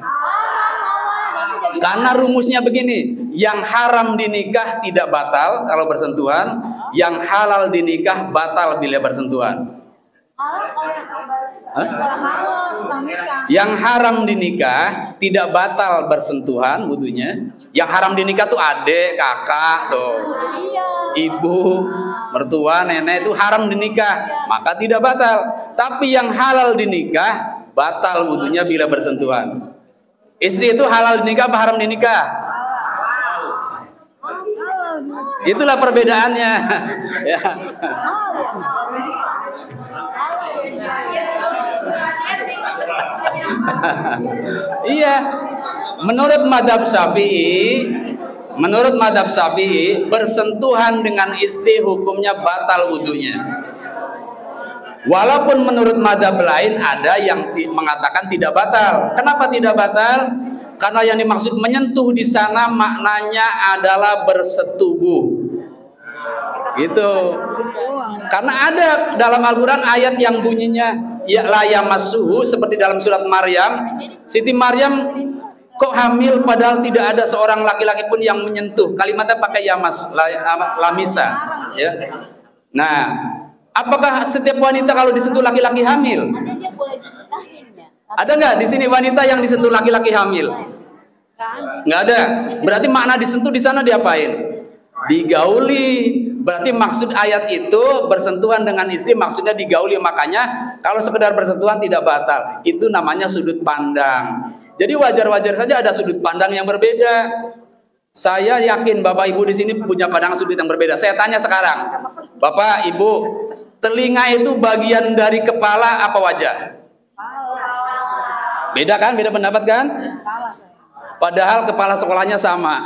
Karena rumusnya begini, yang haram dinikah tidak batal kalau bersentuhan, yang halal dinikah batal bila bersentuhan. Yang haram dinikah tidak batal bersentuhan wudunya. Yang haram dinikah tuh adik, kakak, tuh, ibu, mertua, nenek itu haram dinikah, maka tidak batal. Tapi yang halal dinikah batal wudunya bila bersentuhan. Istri itu halal dinikah apa haram dinikah? Itulah perbedaannya. Ya. Iya, menurut madhab Syafi'i bersentuhan dengan istri hukumnya batal wudunya. Walaupun menurut madhab lain ada yang mengatakan tidak batal. Kenapa tidak batal? Karena yang dimaksud menyentuh di sana maknanya adalah bersetubuh. Gitu. Karena ada dalam Al-Quran ayat yang bunyinya ya la yamassuhu, seperti dalam surat Maryam. Siti Maryam kok hamil padahal tidak ada seorang laki-laki pun yang menyentuh. Kalimatnya pakai yamas, lamisa. Ya. Nah, apakah setiap wanita kalau disentuh laki-laki hamil? Ada nggak di sini wanita yang disentuh laki-laki hamil? Nggak ada. Berarti makna disentuh di sana diapain? Digauli. Berarti maksud ayat itu bersentuhan dengan istri maksudnya digauli. Makanya kalau sekedar bersentuhan tidak batal. Itu namanya sudut pandang. Jadi wajar-wajar saja ada sudut pandang yang berbeda. Saya yakin Bapak Ibu di sini punya pandangan sudut yang berbeda. Saya tanya sekarang, Bapak Ibu, telinga itu bagian dari kepala apa wajah? Beda kan? Beda pendapat kan? Padahal kepala sekolahnya sama.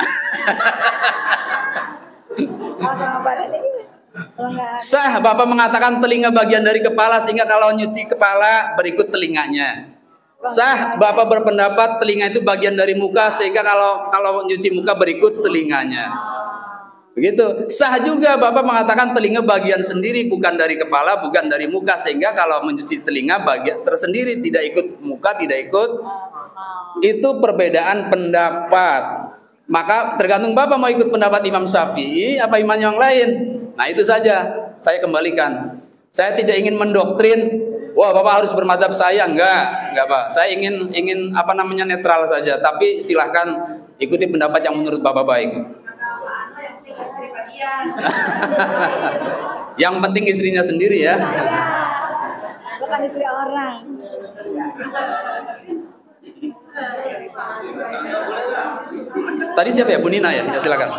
Sah Bapak mengatakan telinga bagian dari kepala sehingga kalau nyuci kepala berikut telinganya. Sah Bapak berpendapat telinga itu bagian dari muka sehingga kalau nyuci muka berikut telinganya. Begitu. Sah juga Bapak mengatakan telinga bagian sendiri bukan dari kepala, bukan dari muka sehingga kalau mencuci telinga bagian tersendiri tidak ikut muka, tidak ikut. Itu perbedaan pendapat. Maka tergantung Bapak mau ikut pendapat Imam Syafi'i apa imam yang lain. Nah itu saja saya kembalikan. Saya tidak ingin mendoktrin. Wah Bapak harus bermadhab saya, enggak Pak. Saya ingin apa namanya netral saja. Tapi silahkan ikuti pendapat yang menurut Bapak baik. Yang penting istrinya sendiri ya. Bukan istri orang. Tadi siapa ya? Bu Nina ya? Ya silakan.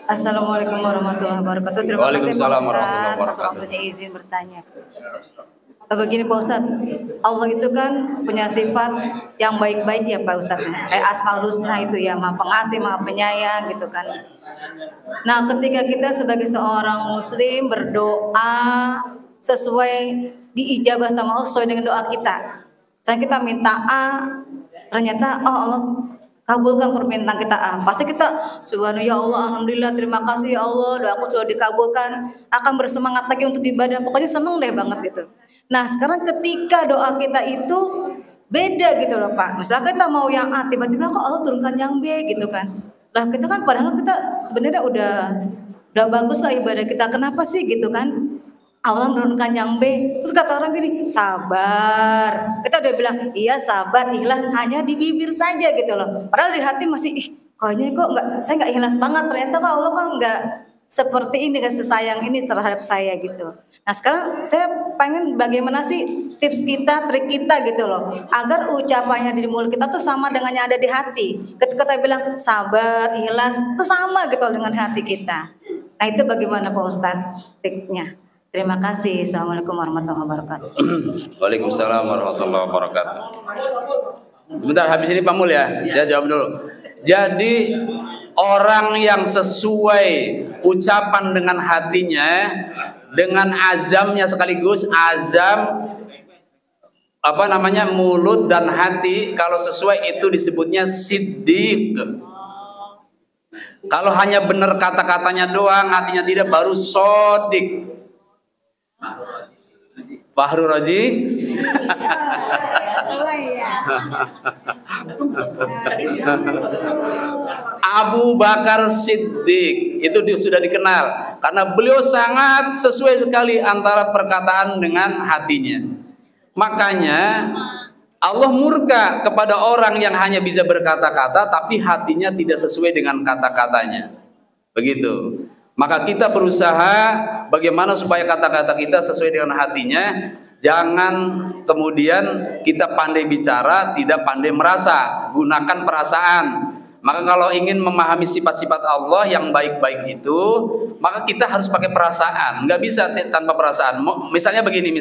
Assalamualaikum warahmatullahi wabarakatuh. Terima kasih Waalaikumsalam Pak warahmatullahi Ustadz atas wabarakatuh. waktunya izin bertanya. Begini Pak Ustadz, Allah itu kan punya sifat yang baik-baik ya Pak Ustadz. Kayak Asmaul Husna itu ya, Maha Pengasih, Maha Penyayang gitu kan. Nah ketika kita sebagai seorang muslim berdoa sesuai diijabah sama Allah sesuai dengan doa kita. Misalnya kita minta A, ternyata oh Allah kabulkan permintaan kita A. Pasti kita subhanallah ya Allah, alhamdulillah, terima kasih ya Allah, doaku sudah dikabulkan, akan bersemangat lagi untuk ibadah. Pokoknya seneng deh banget gitu. Nah sekarang ketika doa kita itu beda gitu loh Pak. Misalnya kita mau yang A, tiba-tiba kok Allah turunkan yang B gitu kan. Lah kita kan padahal kita sebenarnya udah bagus lah ibadah kita. Kenapa sih gitu kan? Allah menurunkan yang B. Terus kata orang gini, sabar. Kita udah bilang, iya sabar, ikhlas hanya di bibir saja gitu loh. Padahal di hati masih, kayaknya kok saya nggak ikhlas banget. Ternyata kok Allah kan nggak seperti ini, nggak sesayang ini terhadap saya gitu. Nah sekarang saya pengen bagaimana sih tips kita, trik kita gitu loh. Agar ucapannya di mulut kita tuh sama dengan yang ada di hati. Ketika kita bilang sabar, ikhlas, itu sama gitu dengan hati kita. Nah itu bagaimana Pak Ustadz triknya? Terima kasih. Assalamualaikum warahmatullahi wabarakatuh. Waalaikumsalam warahmatullahi wabarakatuh. Bentar habis ini Pak Mul ya. Ya jawab dulu. Jadi orang yang sesuai ucapan dengan hatinya, dengan azamnya sekaligus azam apa namanya mulut dan hati, kalau sesuai itu disebutnya siddiq. Kalau hanya benar kata-katanya doang, hatinya tidak, baru shodiq. Fahru Roji. Abu Bakar Siddiq itu sudah dikenal karena beliau sangat sesuai sekali antara perkataan dengan hatinya. Makanya Allah murka kepada orang yang hanya bisa berkata-kata tapi hatinya tidak sesuai dengan kata-katanya. Begitu. Maka kita berusaha bagaimana supaya kata-kata kita sesuai dengan hatinya. Jangan kemudian kita pandai bicara, tidak pandai merasa. Gunakan perasaan. Maka kalau ingin memahami sifat-sifat Allah yang baik-baik itu, maka kita harus pakai perasaan. Nggak bisa tanpa perasaan. Misalnya begini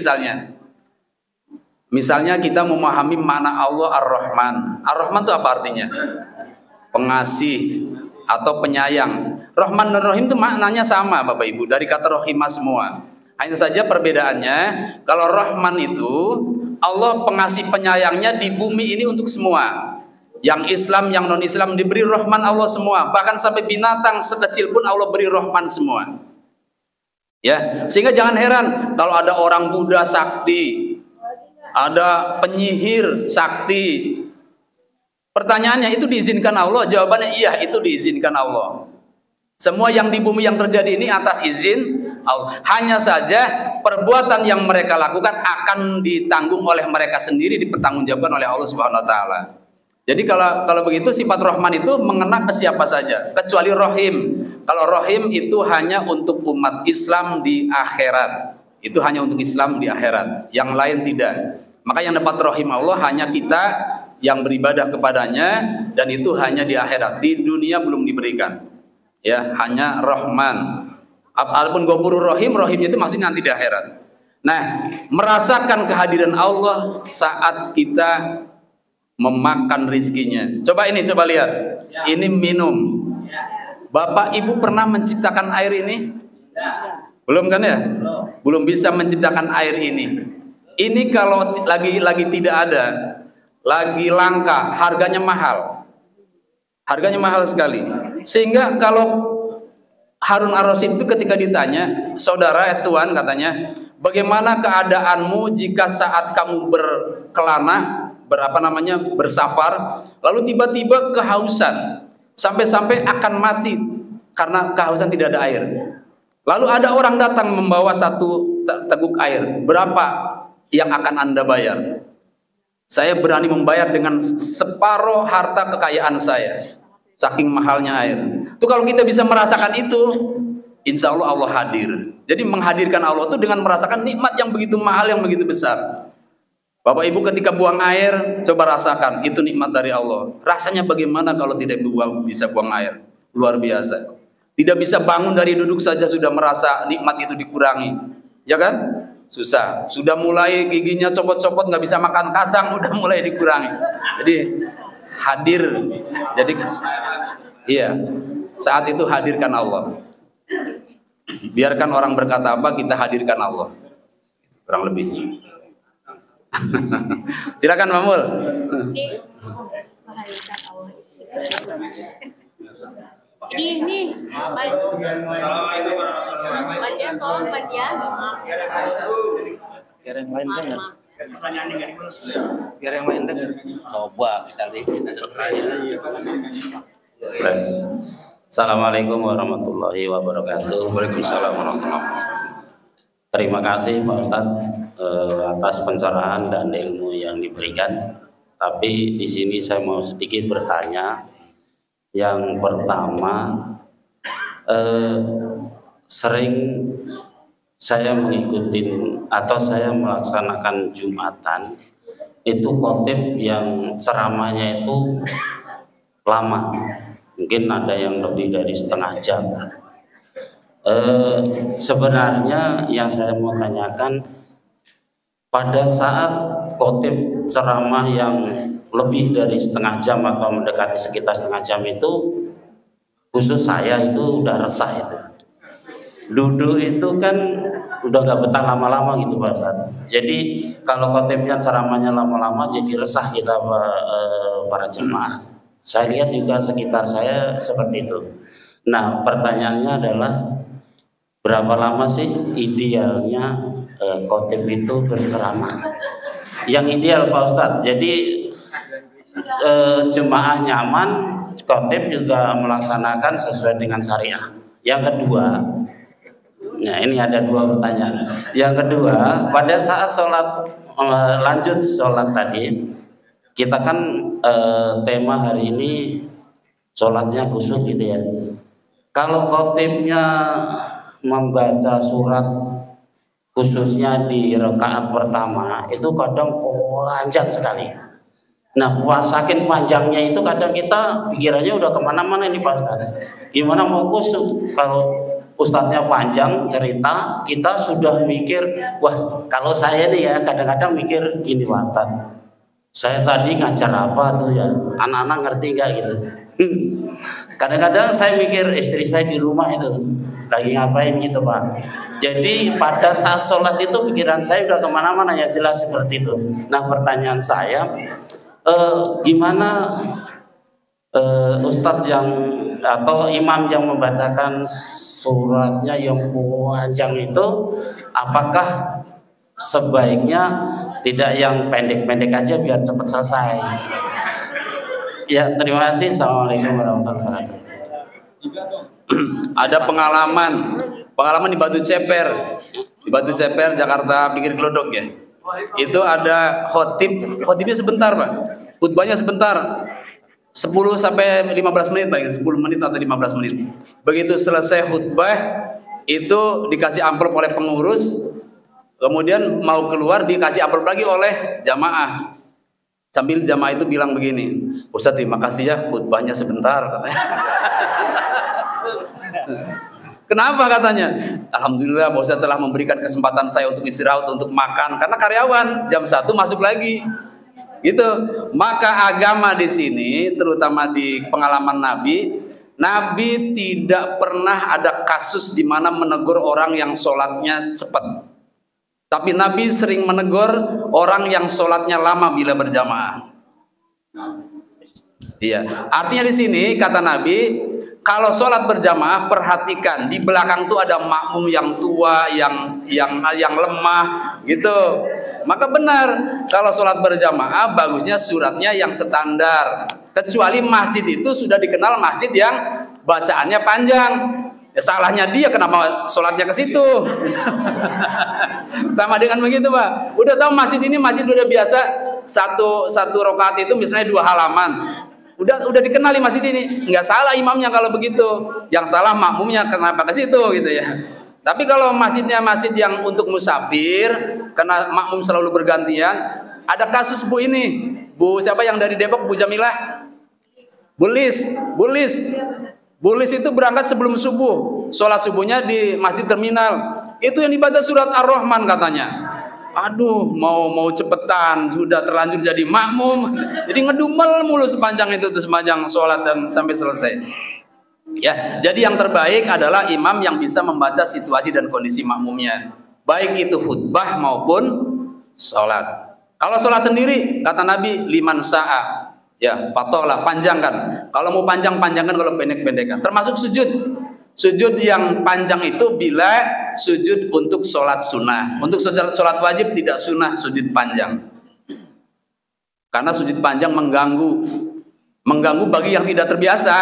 Misalnya kita memahami mana Allah Ar-Rahman. Ar-Rahman itu apa artinya? Pengasih atau penyayang. Rahman dan Rahim itu maknanya sama Bapak Ibu, dari kata rahimah semua. Hanya saja perbedaannya, kalau Rahman itu Allah pengasih penyayangnya di bumi ini untuk semua. Yang Islam, yang non-Islam diberi Rahman Allah semua. Bahkan sampai binatang sekecil pun Allah beri Rahman semua. Ya, sehingga jangan heran kalau ada orang Buddha sakti, ada penyihir sakti. Pertanyaannya, itu diizinkan Allah? Jawabannya iya, itu diizinkan Allah. Semua yang di bumi yang terjadi ini atas izin Allah. Hanya saja perbuatan yang mereka lakukan akan ditanggung oleh mereka sendiri, dipertanggungjawabkan oleh Allah Subhanahu wa taala. Jadi kalau begitu sifat Rahman itu mengena ke siapa saja, kecuali Rahim. Kalau Rahim itu hanya untuk umat Islam di akhirat. Itu hanya untuk Islam di akhirat. Yang lain tidak. Maka yang dapat Rahim Allah hanya kita yang beribadah kepadanya, dan itu hanya di akhirat. Di dunia belum diberikan. Ya, hanya Rahman. Adapun Ghafurur Rahim, Rahimnya itu maksudnya nanti di akhirat. Nah, merasakan kehadiran Allah saat kita memakan rizkinya. Coba lihat. Ini minum. Bapak Ibu pernah menciptakan air ini? Belum kan ya? Belum bisa menciptakan air ini. Ini kalau lagi tidak ada, lagi langka, harganya mahal. Harganya mahal sekali. Sehingga kalau Harun Ar-Rasyid itu ketika ditanya, saudara Tuan katanya, bagaimana keadaanmu jika saat kamu berkelana, bersafar, lalu tiba-tiba kehausan, sampai-sampai akan mati karena kehausan tidak ada air. Lalu ada orang datang membawa satu teguk air, berapa yang akan Anda bayar? Saya berani membayar dengan separuh harta kekayaan saya. Saking mahalnya air. Itu kalau kita bisa merasakan itu, insya Allah Allah hadir. Jadi menghadirkan Allah itu dengan merasakan nikmat yang begitu mahal, yang begitu besar. Bapak Ibu ketika buang air, coba rasakan, itu nikmat dari Allah. Rasanya bagaimana kalau tidak bisa buang air? Luar biasa. Tidak bisa bangun dari duduk saja sudah merasa nikmat itu dikurangi. Ya kan? Susah. Sudah mulai giginya copot-copot, nggak bisa makan kacang, udah mulai dikurangi. Jadi hadir. Jadi iya, saat itu hadirkan Allah. Biarkan orang berkata apa, kita hadirkan Allah. Kurang lebih. Silakan Mamul. Ini Madia, tolong Madia. Biar yang lain dengar. Biar yang lain dengar. Coba kita lihat. Assalamualaikum warahmatullahi wabarakatuh. Waalaikumsalam warahmatullahi wabarakatuh. Terima kasih Pak Ustadz atas pencerahan dan ilmu yang diberikan. Tapi di sini saya mau sedikit bertanya. Yang pertama, sering saya mengikuti atau saya melaksanakan Jumatan itu khotib yang ceramahnya itu lama, mungkin ada yang lebih dari setengah jam. Sebenarnya yang saya mau tanyakan, pada saat khotib ceramah yang lebih dari setengah jam atau mendekati sekitar setengah jam itu, khusus saya itu udah resah itu. Duduk itu kan udah gak betah lama-lama gitu Pak Ustadz. Jadi kalau khotibnya ceramahnya lama-lama jadi resah kita para jemaah. Saya lihat juga sekitar saya seperti itu. Nah pertanyaannya adalah, berapa lama sih idealnya khotib itu berceramah? yang ideal Pak Ustadz. Jadi jemaah nyaman, khotib juga melaksanakan sesuai dengan syariah. Yang kedua, nah ini ada dua pertanyaan. Yang kedua, pada saat sholat lanjut sholat tadi, kita kan tema hari ini sholatnya khusyuk gitu ya. Kalau khotibnya membaca surat khususnya di rakaat pertama itu kadang panjang sekali. Nah, saking panjangnya itu kadang kita pikirannya udah kemana-mana ini Pak Ustadz. Gimana mau khusyuk kalau Ustadznya panjang cerita, kita sudah mikir, wah kalau saya nih ya kadang-kadang mikir gini Pak Ustadz, saya tadi ngajar apa tuh ya, anak-anak ngerti nggak gitu. Kadang-kadang saya mikir istri saya di rumah itu lagi ngapain gitu Pak. Jadi pada saat sholat itu pikiran saya udah kemana-mana ya, jelas seperti itu. Nah pertanyaan saya, gimana Ustadz yang atau imam yang membacakan suratnya yang panjang itu, apakah sebaiknya tidak yang pendek-pendek aja biar cepat selesai? Ya, terima kasih. Assalamualaikum warahmatullahi wabarakatuh. Ada pengalaman di Batu Ceper, Jakarta pinggir Glodok ya. Itu ada khotibnya sebentar Pak, khutbahnya sebentar, 10 sampai 15 menit paling, 10 menit atau 15 menit. Begitu selesai khutbah itu dikasih amplop oleh pengurus, kemudian mau keluar dikasih amplop lagi oleh jamaah. Sambil jamaah itu bilang begini, Ustaz terima kasih ya khutbahnya sebentar katanya. Kenapa katanya? Alhamdulillah Pak Ustaz telah memberikan kesempatan saya untuk istirahat, untuk makan, karena karyawan jam 1 masuk lagi. Gitu. Maka agama di sini, terutama di pengalaman Nabi tidak pernah ada kasus di mana menegur orang yang sholatnya cepat. Tapi Nabi sering menegur orang yang sholatnya lama bila berjamaah. Iya. Artinya di sini kata Nabi, kalau sholat berjamaah perhatikan di belakang tuh ada makmum yang tua, yang lemah, gitu. Maka benar kalau sholat berjamaah bagusnya suratnya yang standar. Kecuali masjid itu sudah dikenal masjid yang bacaannya panjang. Ya salahnya dia kenapa sholatnya ke situ. Sama dengan begitu Pak. Udah tahu masjid ini masjid udah biasa satu rakaat itu misalnya 2 halaman. Udah dikenali masjid ini, nggak salah imamnya kalau begitu. Yang salah makmumnya kenapa ke situ gitu ya. Tapi kalau masjidnya masjid yang untuk musafir, karena makmum selalu bergantian, ada kasus Bu ini, Bu siapa yang dari Depok, Bu Jamilah, Bulis itu berangkat sebelum subuh, sholat subuhnya di masjid terminal. Itu yang dibaca surat Ar-Rahman katanya. Aduh, mau cepetan, sudah terlanjur jadi makmum, jadi ngedumel mulu sepanjang itu tuh, sepanjang sholat dan sampai selesai. Ya, jadi yang terbaik adalah imam yang bisa membaca situasi dan kondisi makmumnya, baik itu khutbah maupun sholat. Kalau sholat sendiri, kata Nabi, liman sa'a, ya patolah, panjangkan. Kalau mau panjangkan, kalau pendek-pendekkan. Termasuk sujud yang panjang itu bila sujud untuk sholat sunnah. Untuk sholat wajib tidak sunnah sujud panjang, karena sujud panjang mengganggu bagi yang tidak terbiasa.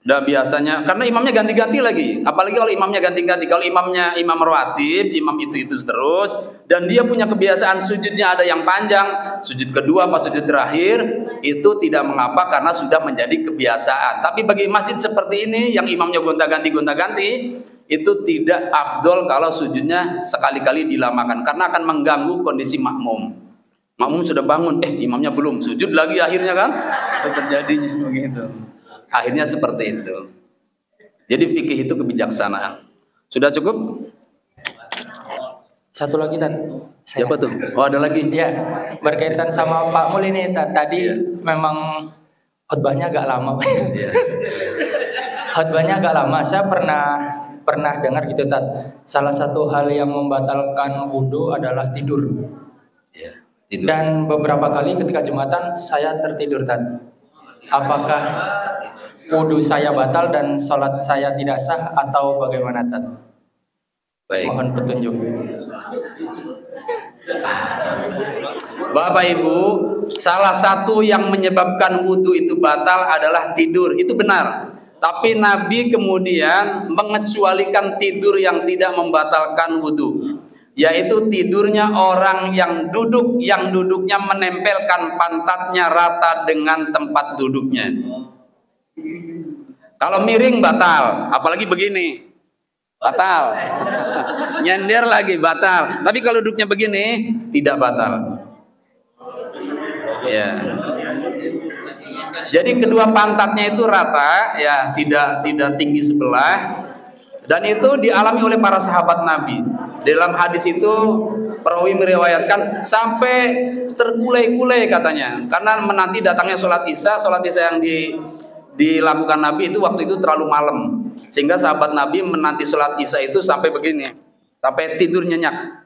Udah biasanya, karena imamnya ganti-ganti lagi, apalagi kalau imamnya ganti-ganti. Kalau imamnya imam rawatib, imam itu terus, dan dia punya kebiasaan sujudnya ada yang panjang, sujud kedua pas sujud terakhir, itu tidak mengapa karena sudah menjadi kebiasaan. Tapi bagi masjid seperti ini yang imamnya gonta-ganti, itu tidak afdol kalau sujudnya sekali-kali dilamakan, karena akan mengganggu kondisi makmum. Makmum sudah bangun, imamnya belum, sujud lagi akhirnya kan, itu terjadinya begitu. Akhirnya seperti itu. Jadi fikih itu kebijaksanaan. Sudah cukup? Satu lagi dan siapa tuh? Oh ada lagi? Ya, berkaitan sama Pak Mul ini tadi memang khutbahnya agak lama. Khutbahnya agak lama. Saya pernah dengar gitu Tat. Salah satu hal yang membatalkan wudhu adalah tidur. Tidur. Dan beberapa kali ketika Jumatan saya tertidur Tat. Apakah wudhu saya batal dan sholat saya tidak sah atau bagaimana Tat? Baik. Mohon petunjuk. Bapak Ibu, salah satu yang menyebabkan wudhu itu batal adalah tidur. Itu benar. Tapi Nabi kemudian mengecualikan tidur yang tidak membatalkan wudhu, yaitu tidurnya orang yang duduknya menempelkan pantatnya rata dengan tempat duduknya. Kalau miring batal, apalagi begini. Batal. Nyender lagi batal. Tapi kalau duduknya begini tidak batal. Ya. Jadi kedua pantatnya itu rata, ya, tidak tinggi sebelah. Dan itu dialami oleh para sahabat Nabi. Dalam hadis itu perawi meriwayatkan sampai terkulai-kulai katanya. Karena menanti datangnya sholat isya yang dilakukan Nabi itu waktu itu terlalu malam, sehingga sahabat Nabi menanti sholat isya itu sampai begini, sampai tidur nyenyak.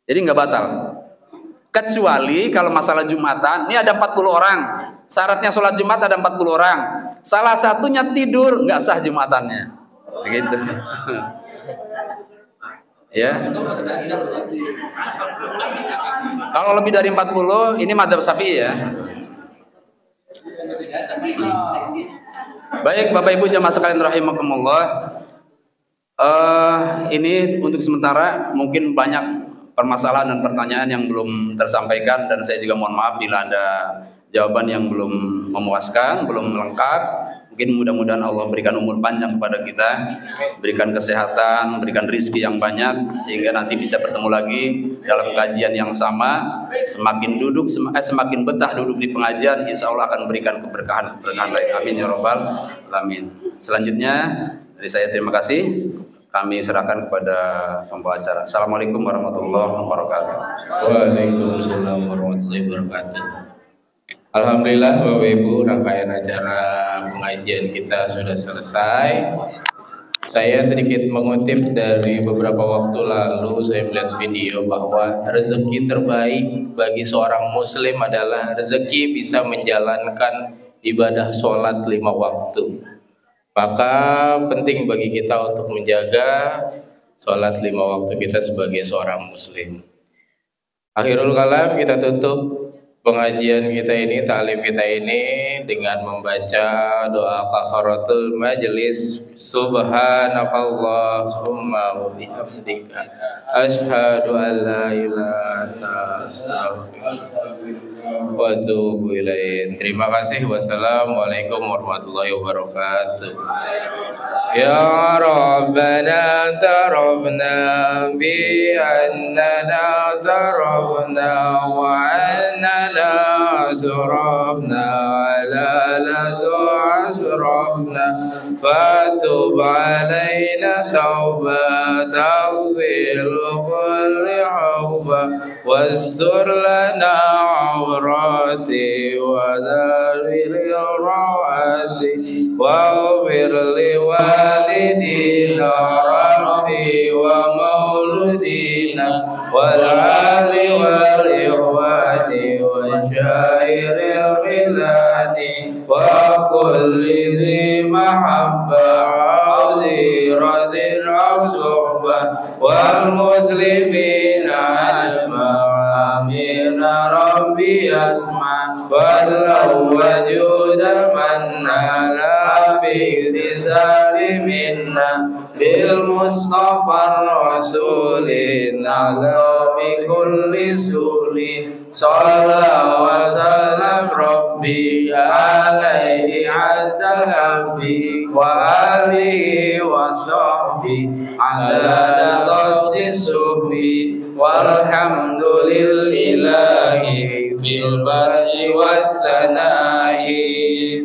Jadi nggak batal. Kecuali kalau masalah Jumatan, ini ada 40 orang, syaratnya sholat Jumat ada 40 orang, salah satunya tidur, nggak sah Jumatannya, begitu. Ya. Kalau lebih dari 40, ini madzhab Syafi'i ya. Baik Bapak Ibu jamaah sekalian rahimakumullah, ini untuk sementara mungkin banyak permasalahan dan pertanyaan yang belum tersampaikan, dan saya juga mohon maaf bila ada jawaban yang belum memuaskan, belum lengkap. Mungkin mudah-mudahan Allah berikan umur panjang kepada kita, berikan kesehatan, berikan rezeki yang banyak, sehingga nanti bisa bertemu lagi dalam kajian yang sama. Semakin betah duduk di pengajian, insya Allah akan berikan keberkahan lain. Amin ya robbal alamin. Selanjutnya dari saya terima kasih. Kami serahkan kepada pembawa acara. Assalamualaikum warahmatullahi wabarakatuh. Waalaikumsalam warahmatullahi wabarakatuh. Alhamdulillah Bapak Ibu, rangkaian acara pengajian kita sudah selesai. Saya sedikit mengutip dari beberapa waktu lalu, saya melihat video bahwa rezeki terbaik bagi seorang muslim adalah rezeki bisa menjalankan ibadah sholat 5 waktu. Maka penting bagi kita untuk menjaga sholat 5 waktu kita sebagai seorang muslim. Akhirul kalam, kita tutup pengajian kita ini, ta'lim kita ini dengan membaca doa kafaratul majelis. Subhanakallahumma wa bihamdika asyhadu an la ilaha illa anta wa atubu ilaik. Terima kasih. Wassalamualaikum warahmatullahi wabarakatuh. Ya Rabbana tarabna bi annana tarabna wa annana asrafna ala lazu asrafna fatub alaina tauba taghfir kulli hawba wastur lana awrati wa daril rawati waghfir li walidina rabbi wa mauludina wal ali wal ikhwani wa syairil ghilani wa kulli dhi mahabba adhiratin asuhbah wal muslimina ajma' amin rabbi asma' walau wajuda manna la bi'tisari minna bil mustafa rasulin ala bi kulli suli sallallahu wa sallam rabbi alaihi adda rabbi wa alihi wa sahbihi adada tasis subhi walhamdulillahi bil barri wat tanahi.